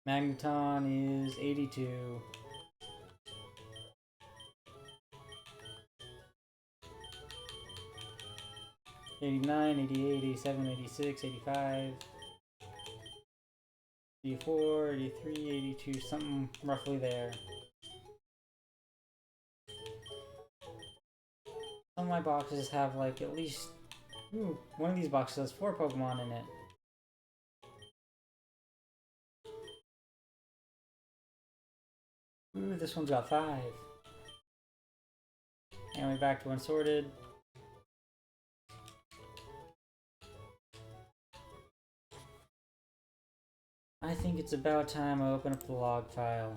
Magneton is 82. $89, $88, $87, $86, $85, $84, $83, $82, something roughly there. Some of my boxes have like at least, one of these boxes has 4 Pokemon in it. Ooh, this one's got 5. Anyway, back to Unsorted. I think it's about time I open up the log file.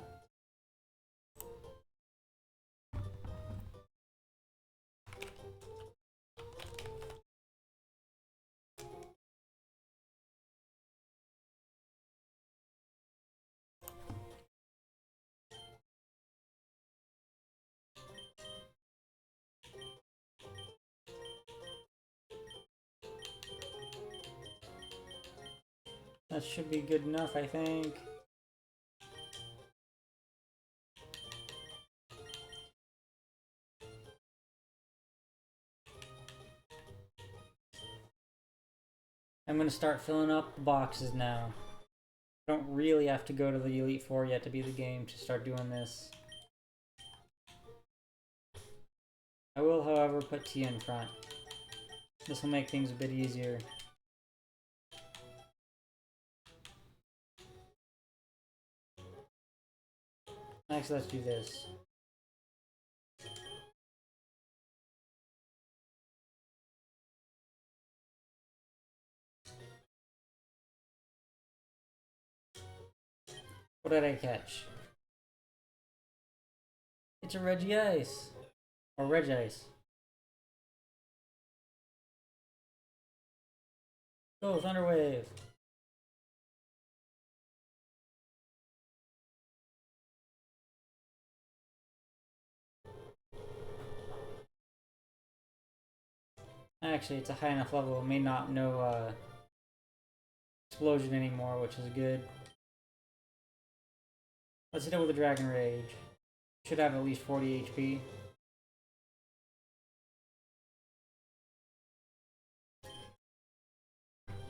That should be good enough, I think. I'm gonna start filling up the boxes now. I don't really have to go to the Elite Four yet to beat the game to start doing this. I will, however, put Tia in front. This will make things a bit easier. Next, let's do this. What did I catch? It's a Regice. Or Regice. Go, Thunderwave. Actually, it's a high enough level. It may not know explosion anymore, which is good. Let's hit it with a Dragon Rage. Should have at least 40 HP.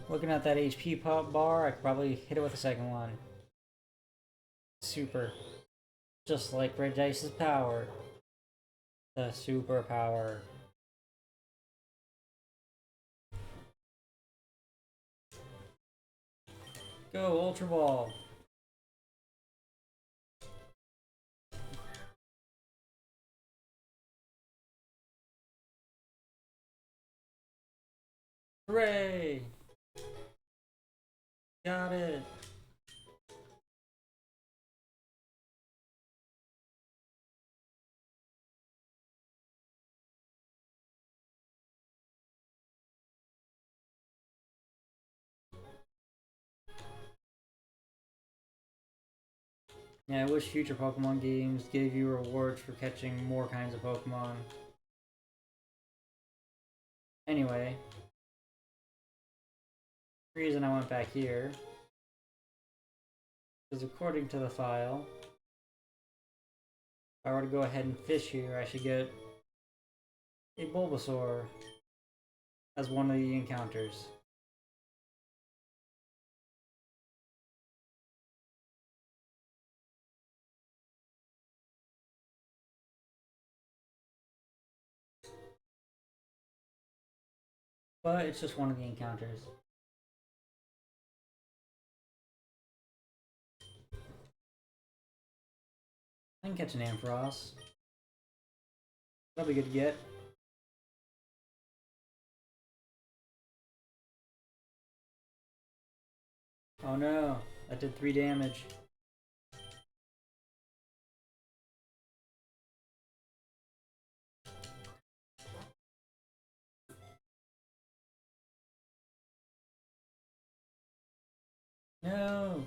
Looking at that HP pop bar, I could probably hit it with a second one. Super. Just like Regice's power. The super power. Go, Ultra Ball! Hooray! Got it! Yeah, I wish future Pokemon games gave you rewards for catching more kinds of Pokemon. Anyway, the reason I went back here is according to the file, if I were to go ahead and fish here, I should get a Bulbasaur as one of the encounters. But it's just one of the encounters. I can catch an Ampharos. That'll be good to get. Oh no, that did 3 damage. No!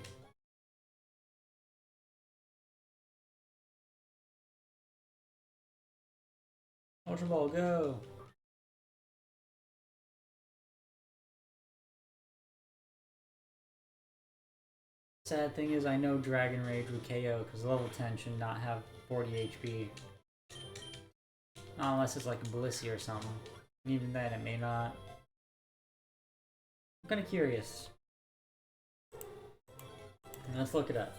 Ultra Ball, go! Sad thing is I know Dragon Rage would KO because level 10 should not have 40 HP. Not unless it's like a Blissey or something. And even then it may not. I'm kinda curious. Let's look it up.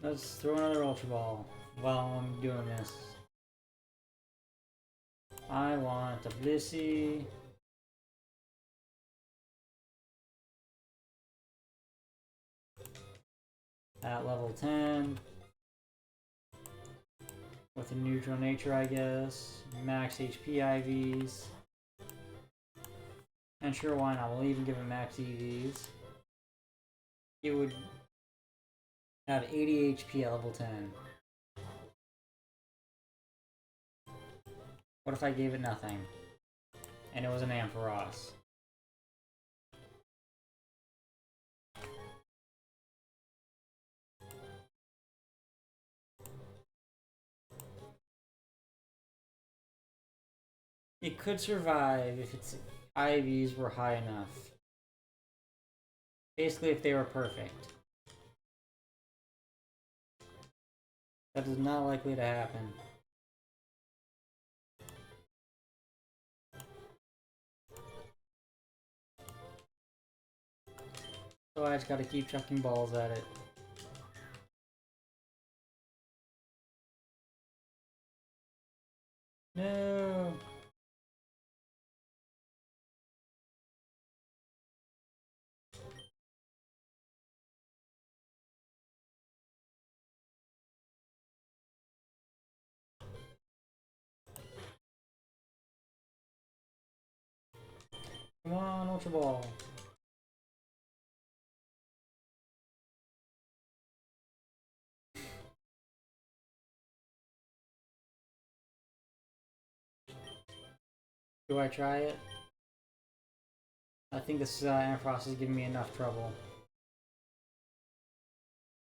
Let's throw another Ultra Ball while I'm doing this. I want a Blissey. At level 10. With a neutral nature, I guess. Max HP IVs. And sure, why not? We'll even give it max EVs. It would have 80 HP at level 10. What if I gave it nothing? And it was an Ampharos. It could survive if its IVs were high enough. Basically, if they were perfect. That is not likely to happen. So I just gotta keep chucking balls at it. No! Come on, Ultra Ball. Do I try it? I think this Ampharos is giving me enough trouble.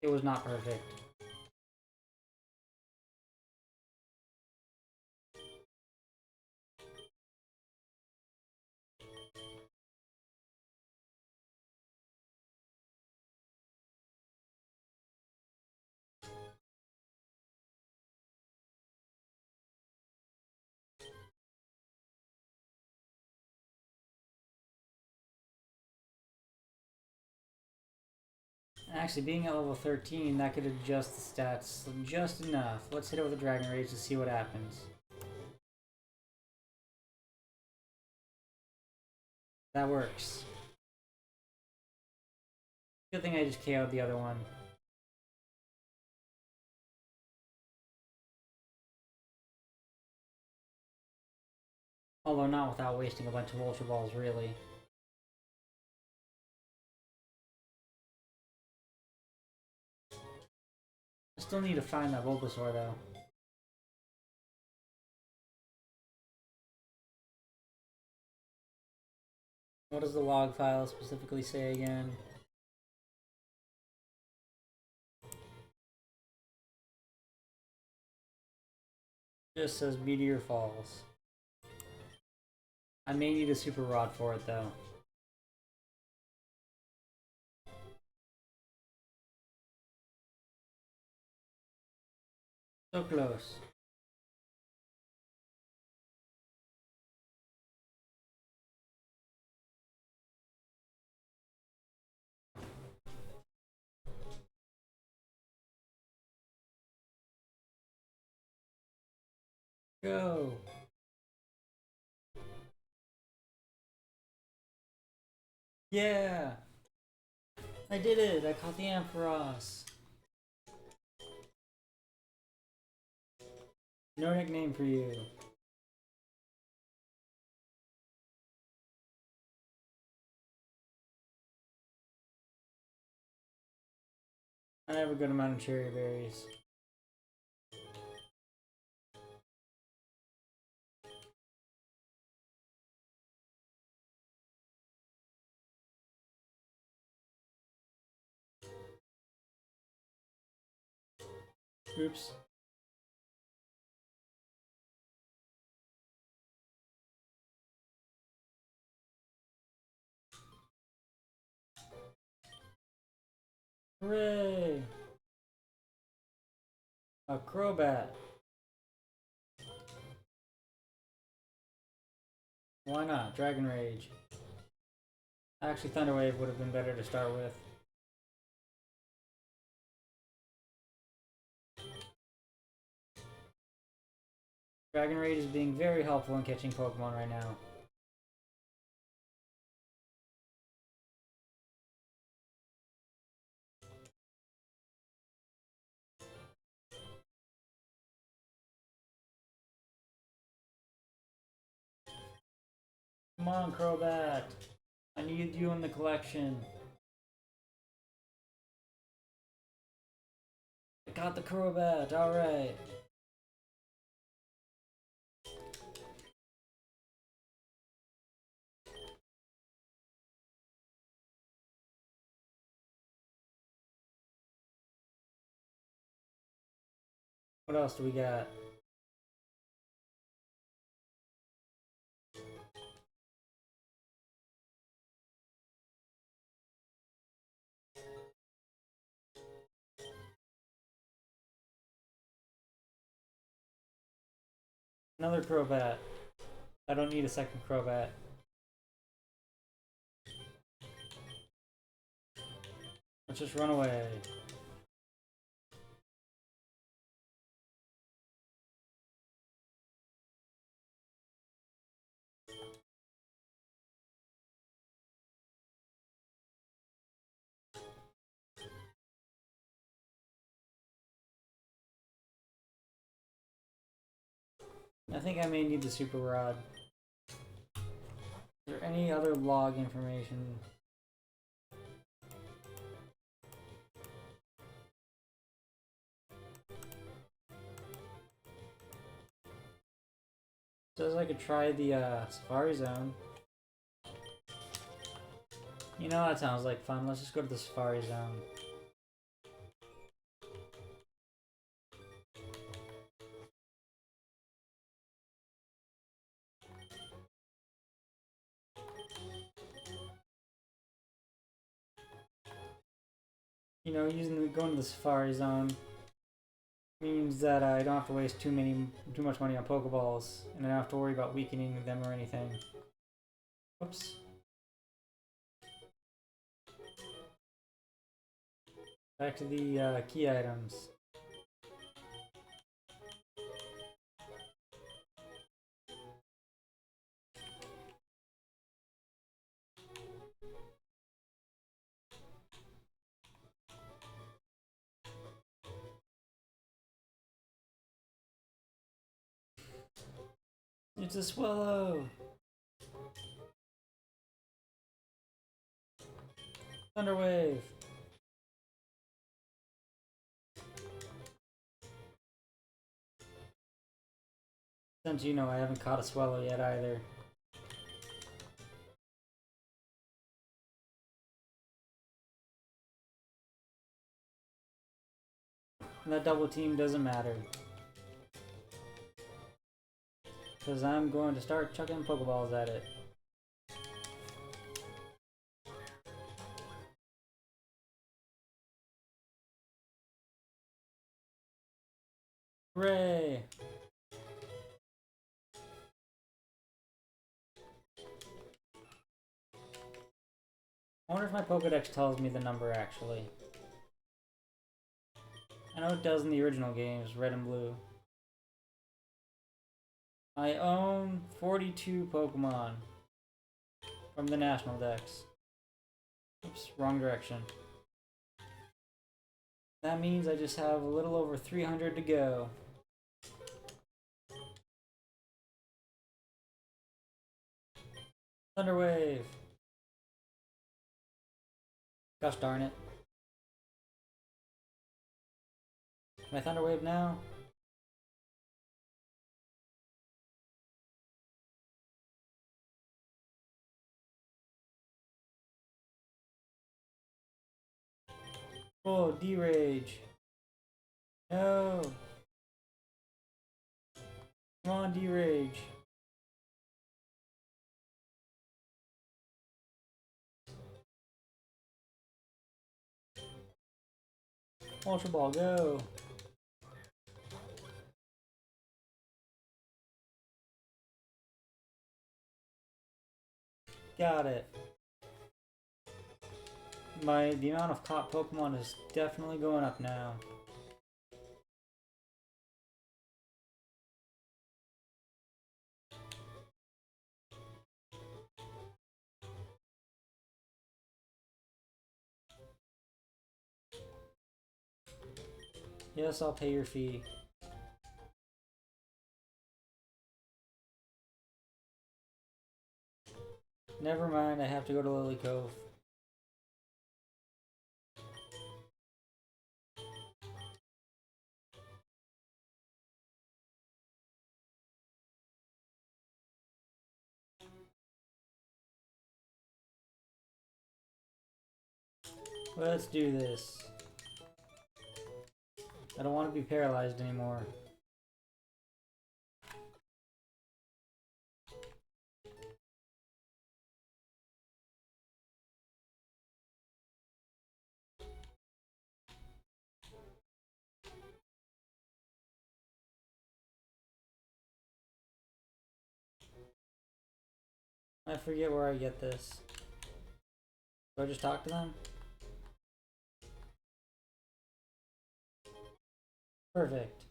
It was not perfect. Actually, being at level 13, that could adjust the stats just enough. Let's hit it with a Dragon Rage to see what happens. That works. Good thing I just KO'd the other one. Although not without wasting a bunch of Ultra Balls, really. I still need to find that Bulbasaur, though. What does the log file specifically say again? Just says Meteor Falls. I may need a Super Rod for it, though. So close. Go! Yeah! I did it! I caught the Ampharos! No nickname for you. I have a good amount of cherry berries. Oops. Hooray! A Crobat. Why not? Dragon Rage. Actually, Thunder Wave would have been better to start with. Dragon Rage is being very helpful in catching Pokemon right now. Come on, Crobat! I need you in the collection. I got the Crobat, alright. What else do we got? Another Crobat. I don't need a second Crobat. Let's just run away. I think I may need the super rod. Is there any other log information? Says I could try the Safari Zone. You know, that sounds like fun. Let's just go to the Safari Zone. You know, going to the Safari Zone means that I don't have to waste too much money on Pokeballs, and I don't have to worry about weakening them or anything. Oops. Back to the key items. It's a Swallow! Thunderwave! Since you know I haven't caught a Swallow yet either. And that double team doesn't matter. Because I'm going to start chucking Pokeballs at it. Hooray! I wonder if my Pokedex tells me the number actually. I know it does in the original games, Red and Blue. I own 42 Pokemon from the National Dex. Oops, wrong direction. That means I just have a little over 300 to go. Thunderwave! Gosh darn it. Can I Thunderwave now? Oh, D-Rage. No! Come on, D-Rage. Ultra Ball, go! Got it. The amount of caught Pokemon is definitely going up now. Yes, I'll pay your fee. Never mind, I have to go to Lily Cove. Let's do this. I don't want to be paralyzed anymore. I forget where I get this. Do I just talk to them? Perfect.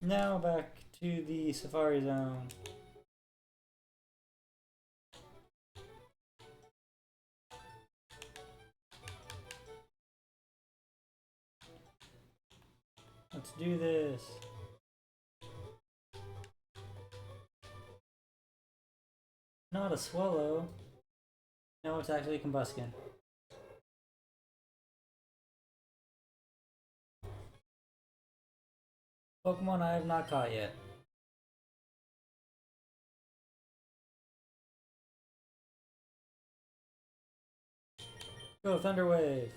Now back to the Safari Zone. Let's do this. Not a swallow. No, it's actually a Combusken. Pokemon I have not caught yet. Go Thunder Wave.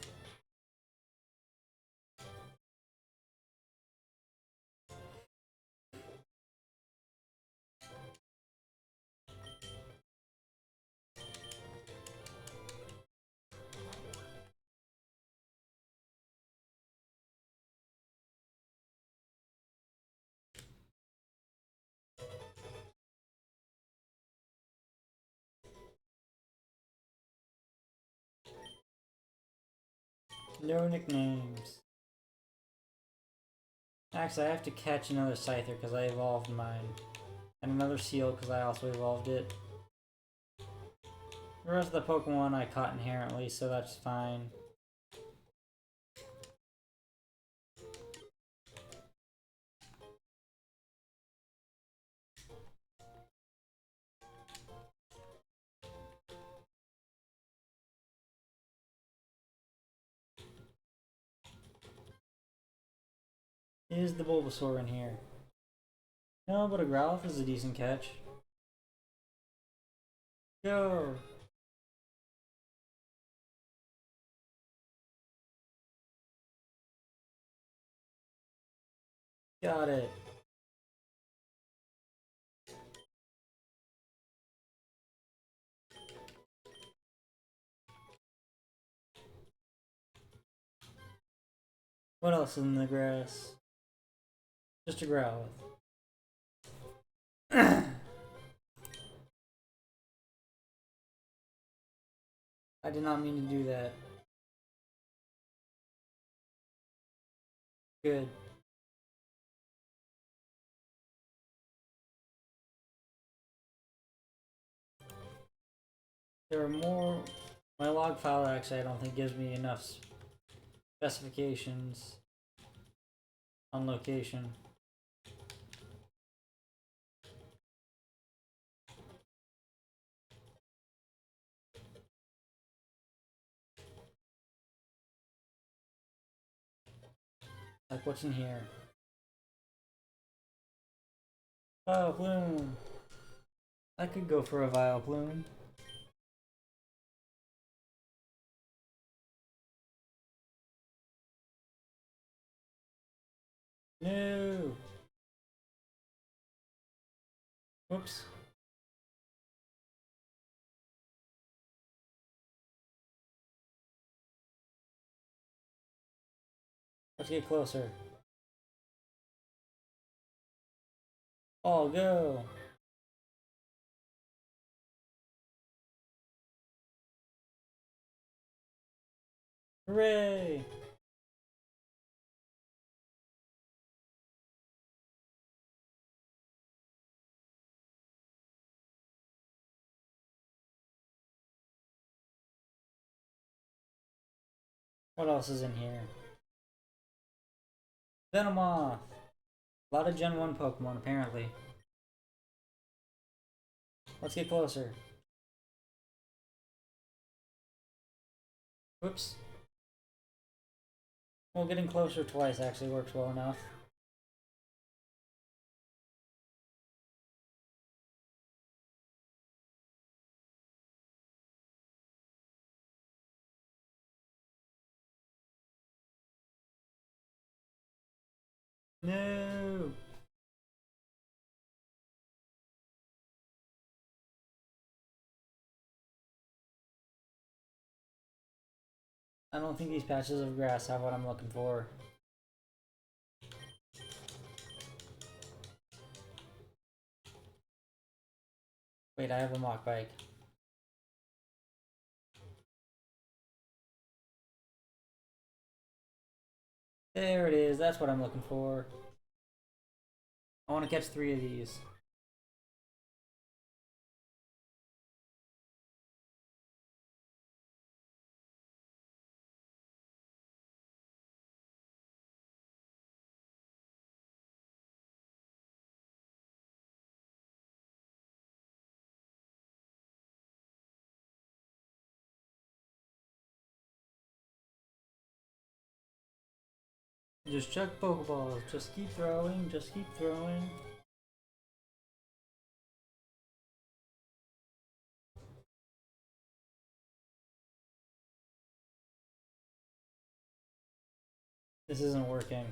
No nicknames. Actually, I have to catch another Scyther because I evolved mine. And another Seal because I also evolved it. The rest of the Pokemon I caught inherently, so that's fine. Is the Bulbasaur in here? No, but a Growlithe is a decent catch. Go! Got it. What else is in the grass? Just a Growlithe. I did not mean to do that. Good. There are more. My log file actually I don't think gives me enough specifications on location. Like what's in here? Vileplume! I could go for a Vileplume. No! Whoops. Let's get closer. All go! Hooray! What else is in here? Venomoth! A lot of Gen 1 Pokemon, apparently. Let's get closer. Whoops. Well, getting closer twice actually works well enough. No! I don't think these patches of grass have what I'm looking for. Wait, I have a Mach Bike. There it is. That's what I'm looking for. I want to catch 3 of these. Just chuck Pokeballs. Just keep throwing. Just keep throwing. This isn't working.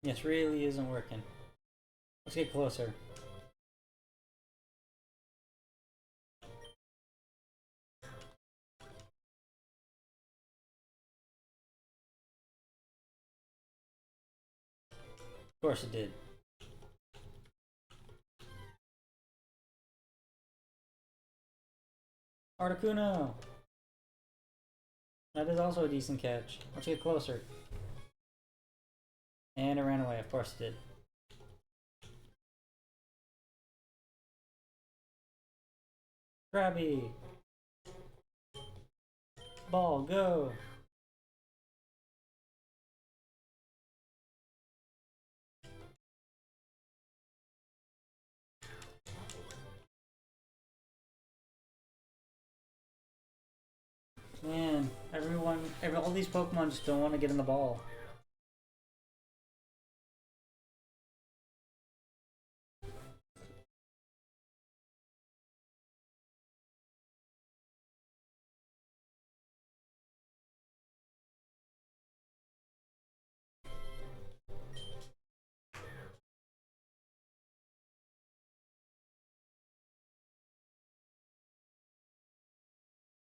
This really isn't working. Let's get closer. Of course it did. Articuno! That is also a decent catch. Let's get closer. And it ran away, of course it did. Krabby! Ball, go! Man, all these Pokemon just don't want to get in the ball.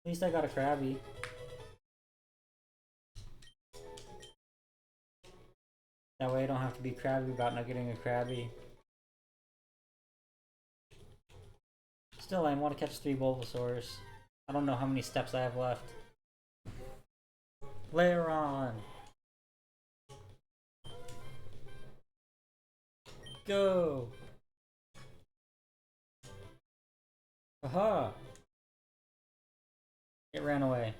At least I got a Krabby. That way I don't have to be crabby about not getting a Krabby. Still, I want to catch 3 Bulbasaurs. I don't know how many steps I have left. Lairon! Go! Aha! It ran away.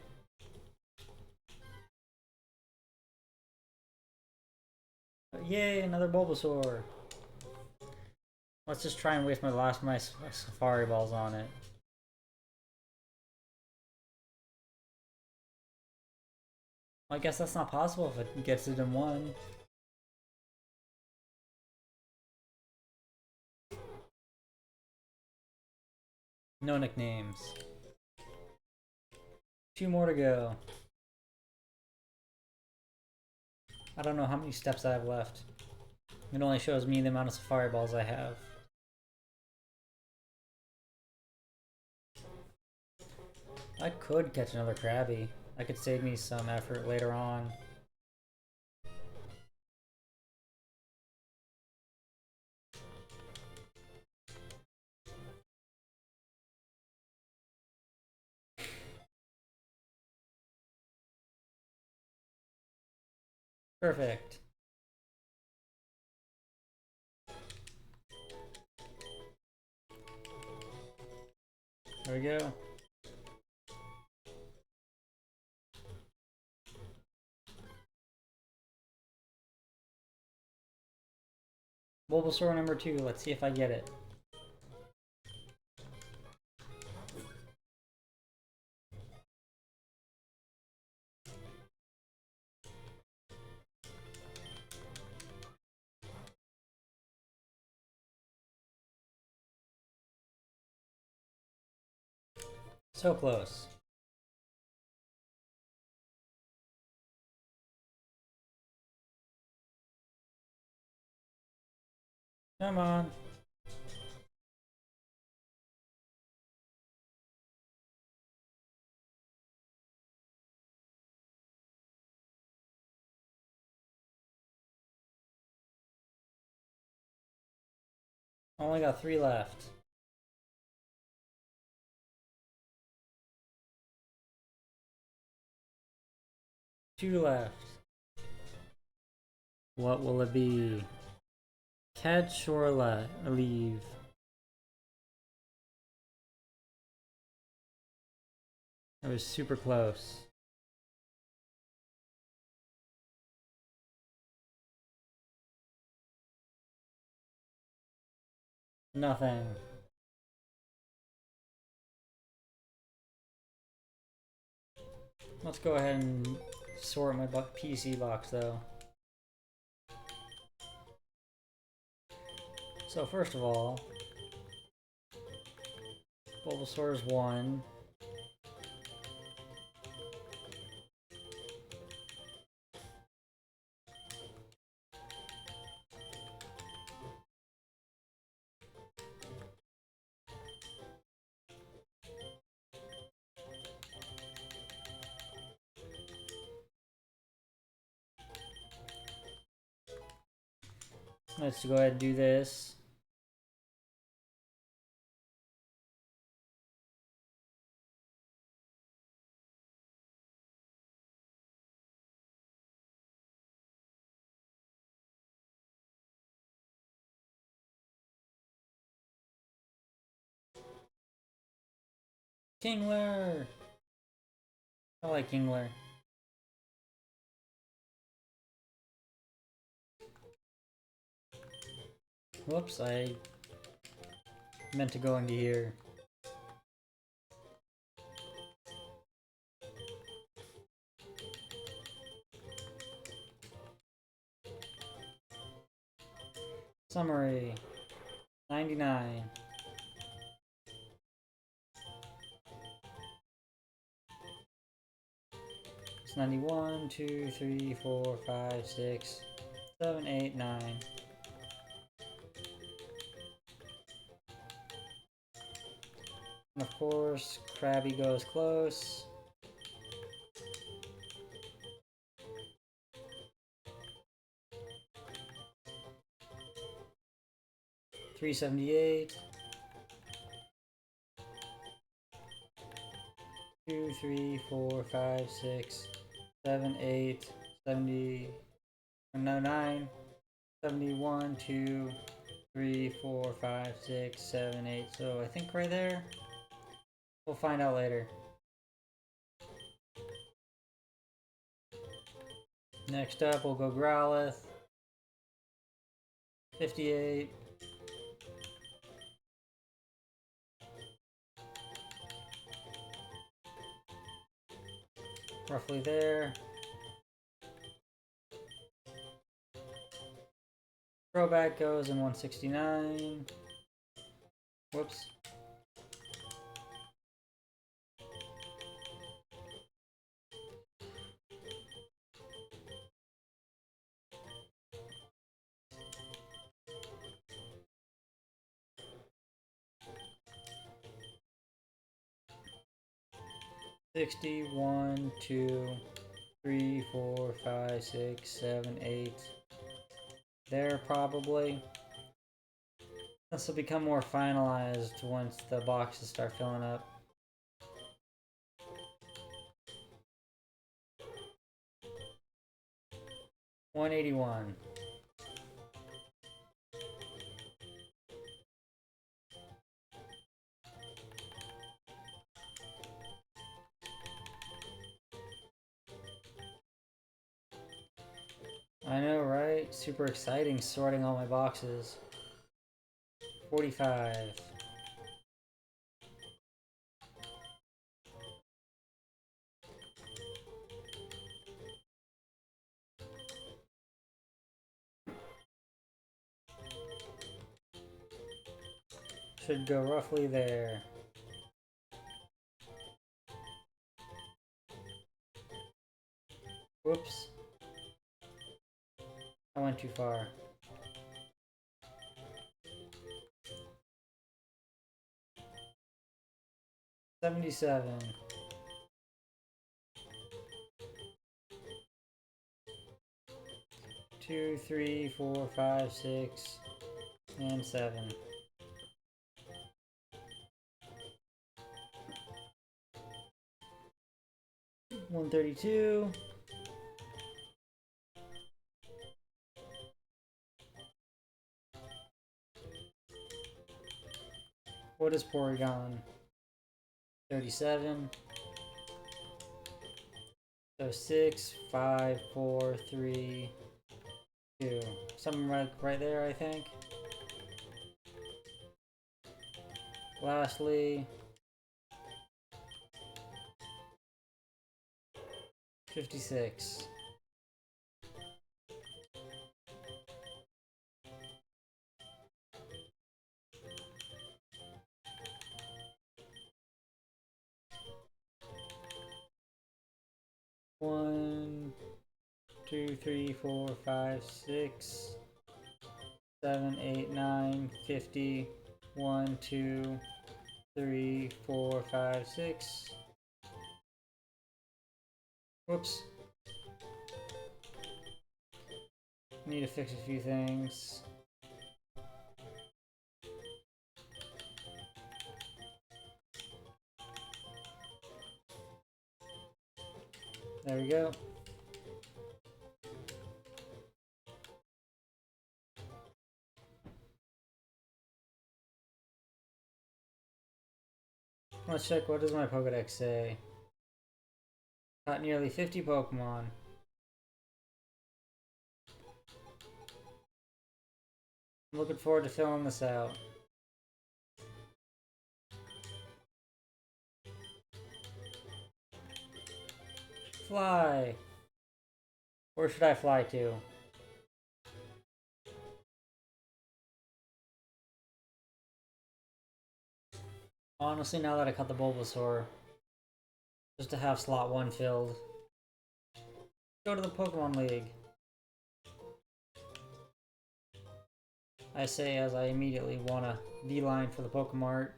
Yay, another Bulbasaur! Let's just try and waste my Safari Balls on it. I guess that's not possible if it gets it in 1. No nicknames. 2 more to go. I don't know how many steps I have left. It only shows me the amount of Safari Balls I have. I could catch another Krabby. That could save me some effort later on. Perfect. There we go. Bulbasaur number 2. Let's see if I get it. So close. Come on. Only got 3 left. 2 left. What will it be? Catch or leave? That was super close. Nothing. Let's go ahead and sort my PC box though. So first of all, Bulbasaur is 1. Let's go ahead and do this. Kingler! I like Kingler. Whoops, I meant to go into here. Summary. 99. It's 91, 2, 3, 4, 5, 6, 7, 8, 9. And of course, Krabby goes close. $378. 2, 3, 4, 5, 6, 7, 8, 70, no, 9, 71, 2, 3, 4, 5, 6, 7, 8. So I think right there. We'll find out later. Next up, we'll go Growlithe. 58. Roughly there. Throwback goes in 169. Whoops. $61, 2, 3, 4, 5, 6, 7, 8. There probably. This will become more finalized once the boxes start filling up. $181. I know, right? Super exciting sorting all my boxes. 45. Should go roughly there. Whoops. I went too far. $77. Two, 3, 4, 5, 6, and 7. $132. What is Porygon? 37. So 6, 5, 4, 3, 2. Something right there, I think. Lastly, 56. One, 2, 3, 4, 5, 6, 7, 8, 9, 50. 1, 2, 3, 4, 5, 6. Whoops. Need to fix a few things. There we go. Let's check, what does my Pokedex say? Caught nearly 50 Pokemon. I'm looking forward to filling this out. Fly! Where should I fly to? Honestly, now that I cut the Bulbasaur, just to have slot 1 filled. Go to the Pokemon League. I say as I immediately want a beeline for the Pokemart.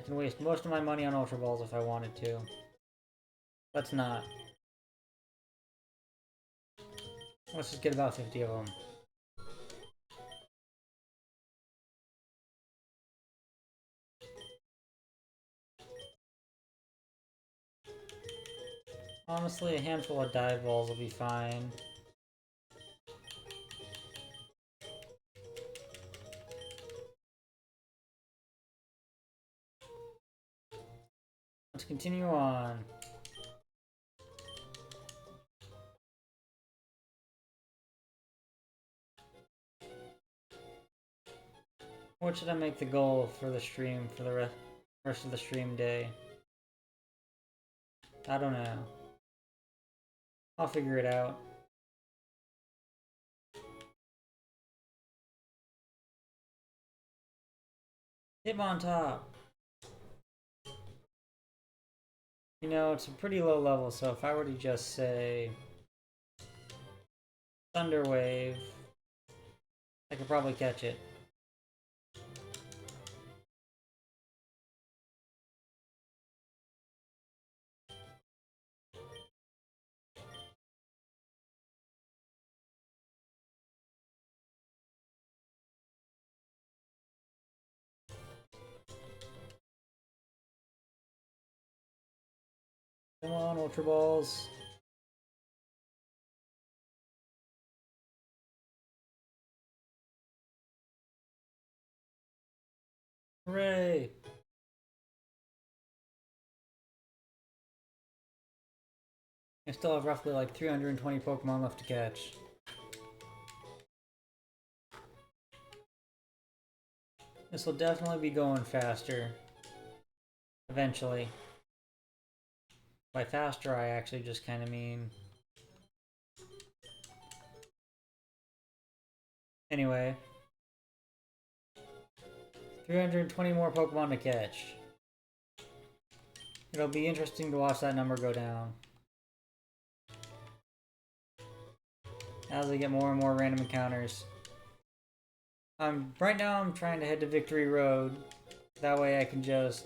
I can waste most of my money on Ultra Balls if I wanted to. Let's not. Let's just get about 50 of them. Honestly, a handful of dive balls will be fine. Let's continue on. What should I make the goal for the stream for the rest of the stream day? I don't know. I'll figure it out. Hitmontop! You know, it's a pretty low level, so if I were to just say Thunder Wave, I could probably catch it. Come on, Ultra Balls. Hooray! I still have roughly like 320 Pokemon left to catch. This will definitely be going faster. Eventually. By faster, I actually just kind of mean... Anyway. 320 more Pokemon to catch. It'll be interesting to watch that number go down. As I get more and more random encounters. Right now I'm trying to head to Victory Road. That way I can just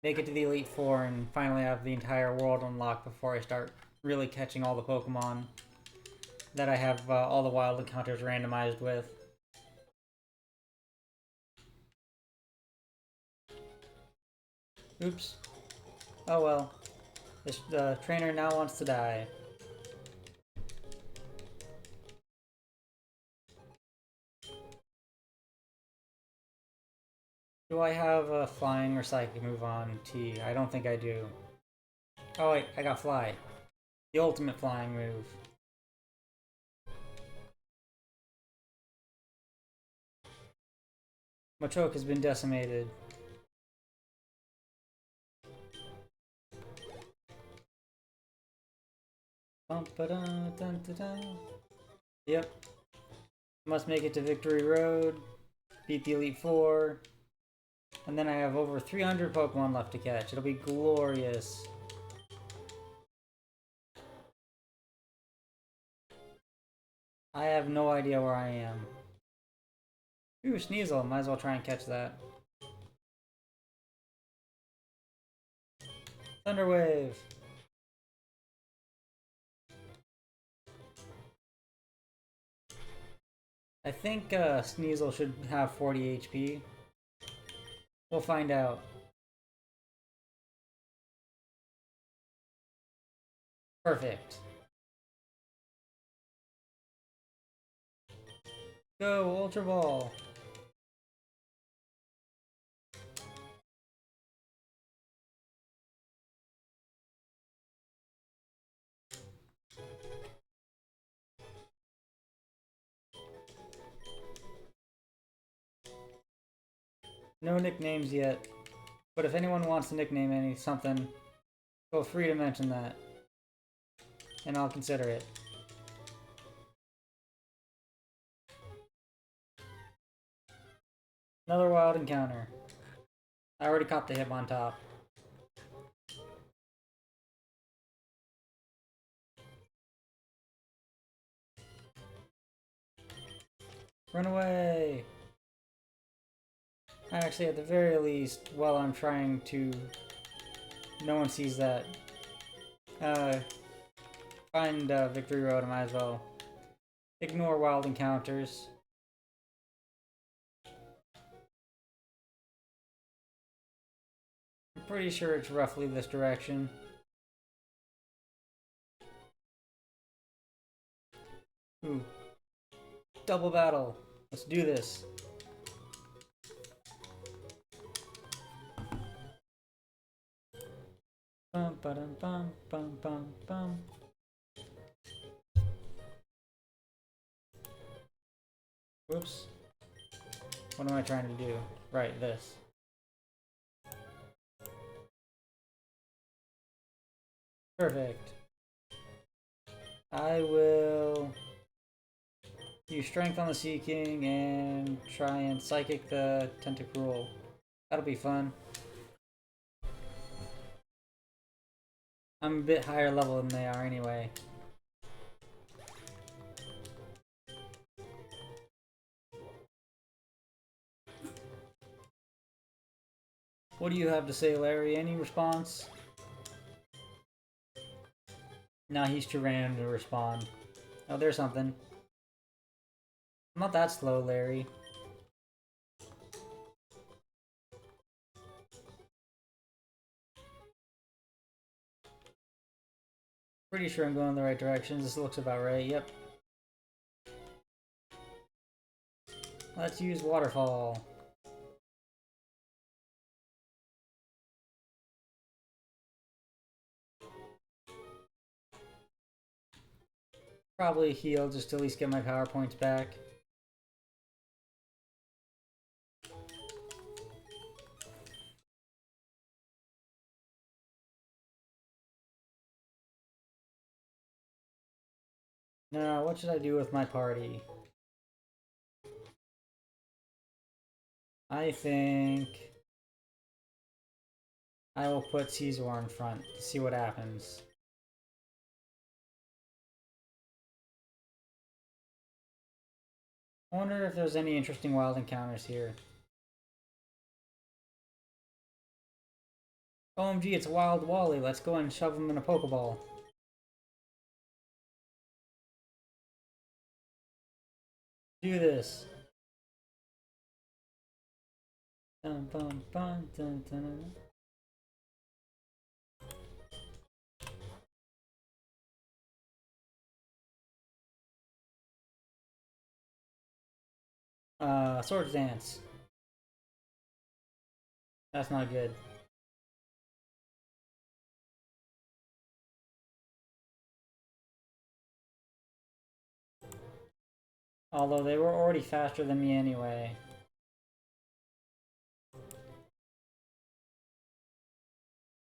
make it to the Elite Four and finally have the entire world unlocked before I start really catching all the Pokemon that I have all the wild encounters randomized with. Oops. Oh well. The trainer now wants to die. Do I have a flying or psychic move on T? I don't think I do. Oh wait, I got fly. The ultimate flying move. Machoke has been decimated. Yep. Must make it to Victory Road. Beat the Elite Four. And then I have over 300 Pokemon left to catch. It'll be glorious. I have no idea where I am. Ooh, Sneasel. Might as well try and catch that. Thunderwave. I think Sneasel should have 40 HP. We'll find out. Perfect. Go, Ultra Ball. No nicknames yet, but if anyone wants to nickname something, feel free to mention that, and I'll consider it. Another wild encounter. I already caught the Hitmontop. Run away! Actually, at the very least, while I'm trying to... No one sees that. Find Victory Road, I might as well. Ignore wild encounters. I'm pretty sure it's roughly this direction. Ooh. Double battle. Let's do this. Bum ba dum bum bum bum bum. Whoops. What am I trying to do? Right, this. Perfect. I will use Strength on the Sea King and try and Psychic the Tentacruel. That'll be fun. I'm a bit higher level than they are anyway. What do you have to say, Larry? Any response? Nah, he's too random to respond. Oh, there's something. I'm not that slow, Larry. Pretty sure I'm going in the right direction. This looks about right. Yep. Let's use Waterfall. Probably heal just to at least get my power points back. Now, what should I do with my party? I think I will put Caesar in front to see what happens. I wonder if there's any interesting wild encounters here. OMG, it's a wild Wally. Let's go and shove him in a Pokeball. Do this. Dun, dun, dun, dun, dun. Swords Dance. That's not good. Although they were already faster than me anyway.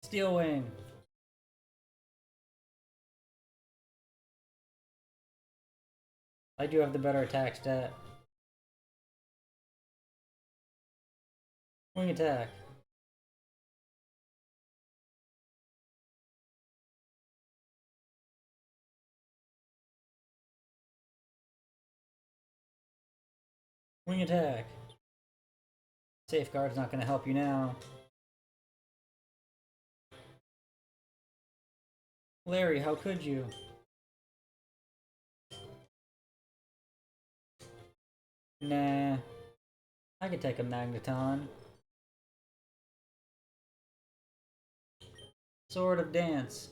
Steel Wing. I do have the better attack stat. Wing attack. Wing attack. Safeguard's not going to help you now. Larry, how could you? Nah. I could take a Magneton. Sword of Dance.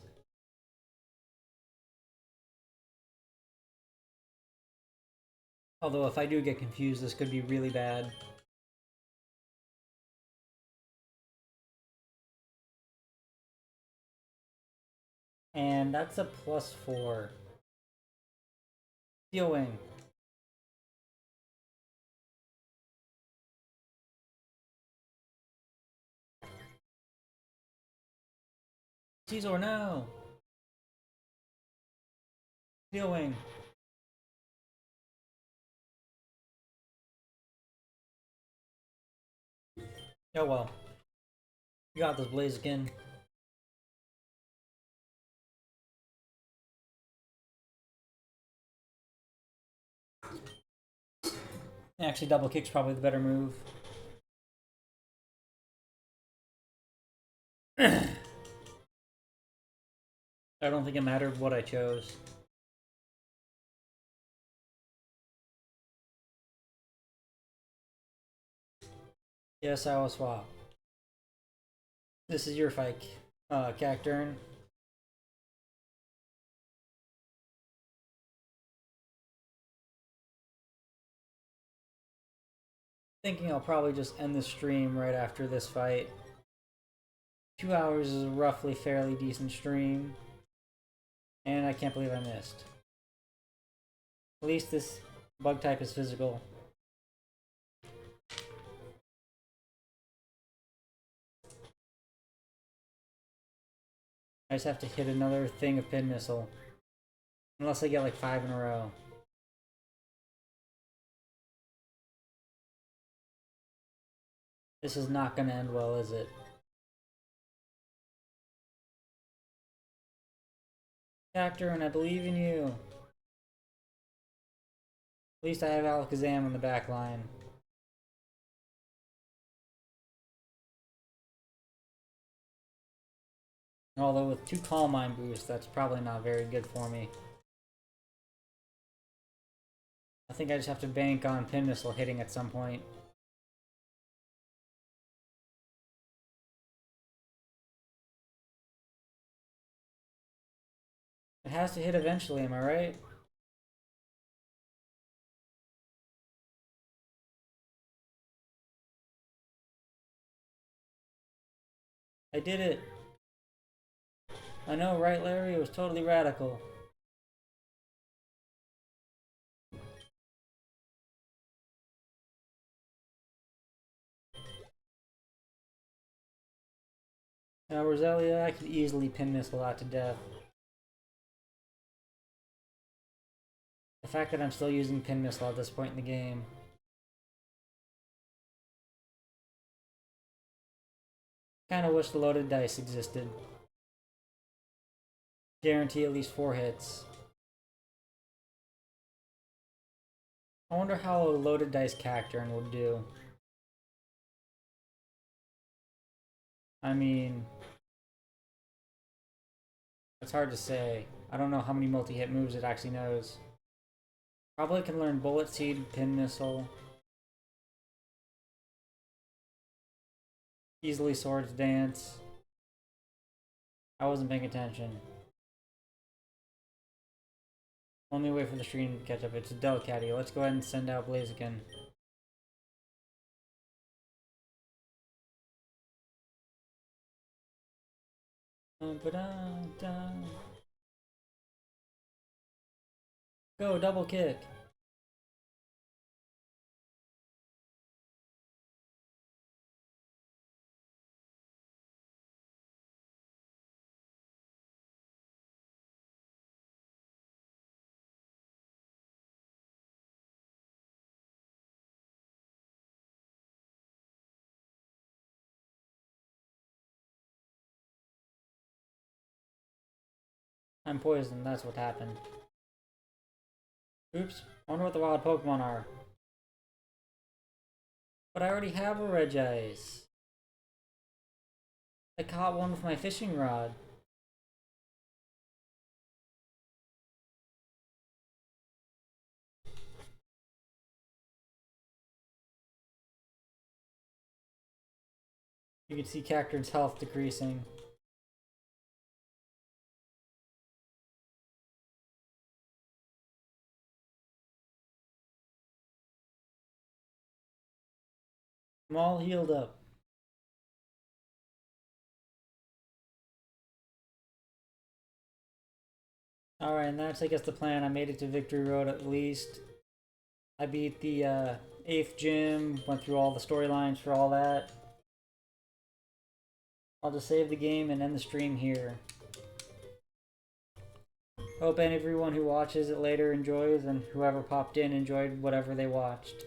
Although if I do get confused, this could be really bad. And that's a +4. Steel Wing. Caesar, no! Steel Wing. Oh well. You got this, Blaziken. Actually, double kick's probably the better move. I don't think it mattered what I chose. Yes, I will swap. This is your fight, Cacturn. Thinking I'll probably just end the stream right after this fight. 2 hours is a roughly fairly decent stream. And I can't believe I missed. At least this bug type is physical. I just have to hit another thing of Pin Missile. Unless I get like 5 in a row. This is not gonna end well, is it? Cacturn, I believe in you. At least I have Alakazam on the back line. Although with 2 Calm Mind boosts, that's probably not very good for me. I think I just have to bank on Pin Missile hitting at some point. It has to hit eventually, am I right? I did it! I know, right, Larry? It was totally radical. Now, Roselia, I could easily Pin Missile out to death. The fact that I'm still using Pin Missile at this point in the game. Kinda wish the loaded dice existed. Guarantee at least 4 hits. I wonder how a loaded dice Cacturn would do. I mean, it's hard to say. I don't know how many multi-hit moves it actually knows. Probably can learn Bullet Seed, Pin Missile. Easily Swords Dance. I wasn't paying attention. Let me wait for the stream to catch up. It's a Delcatty. Let's go ahead and send out Blaziken. Go, double kick. I'm poisoned, that's what happened. Oops, I wonder what the wild Pokemon are. But I already have a Regice. I caught one with my fishing rod. You can see Cacturne's health decreasing. I'm all healed up. Alright, and that's I guess the plan. I made it to Victory Road at least. I beat the 8th gym, went through all the storylines for all that. I'll just save the game and end the stream here. Hope everyone who watches it later enjoys, and whoever popped in enjoyed whatever they watched.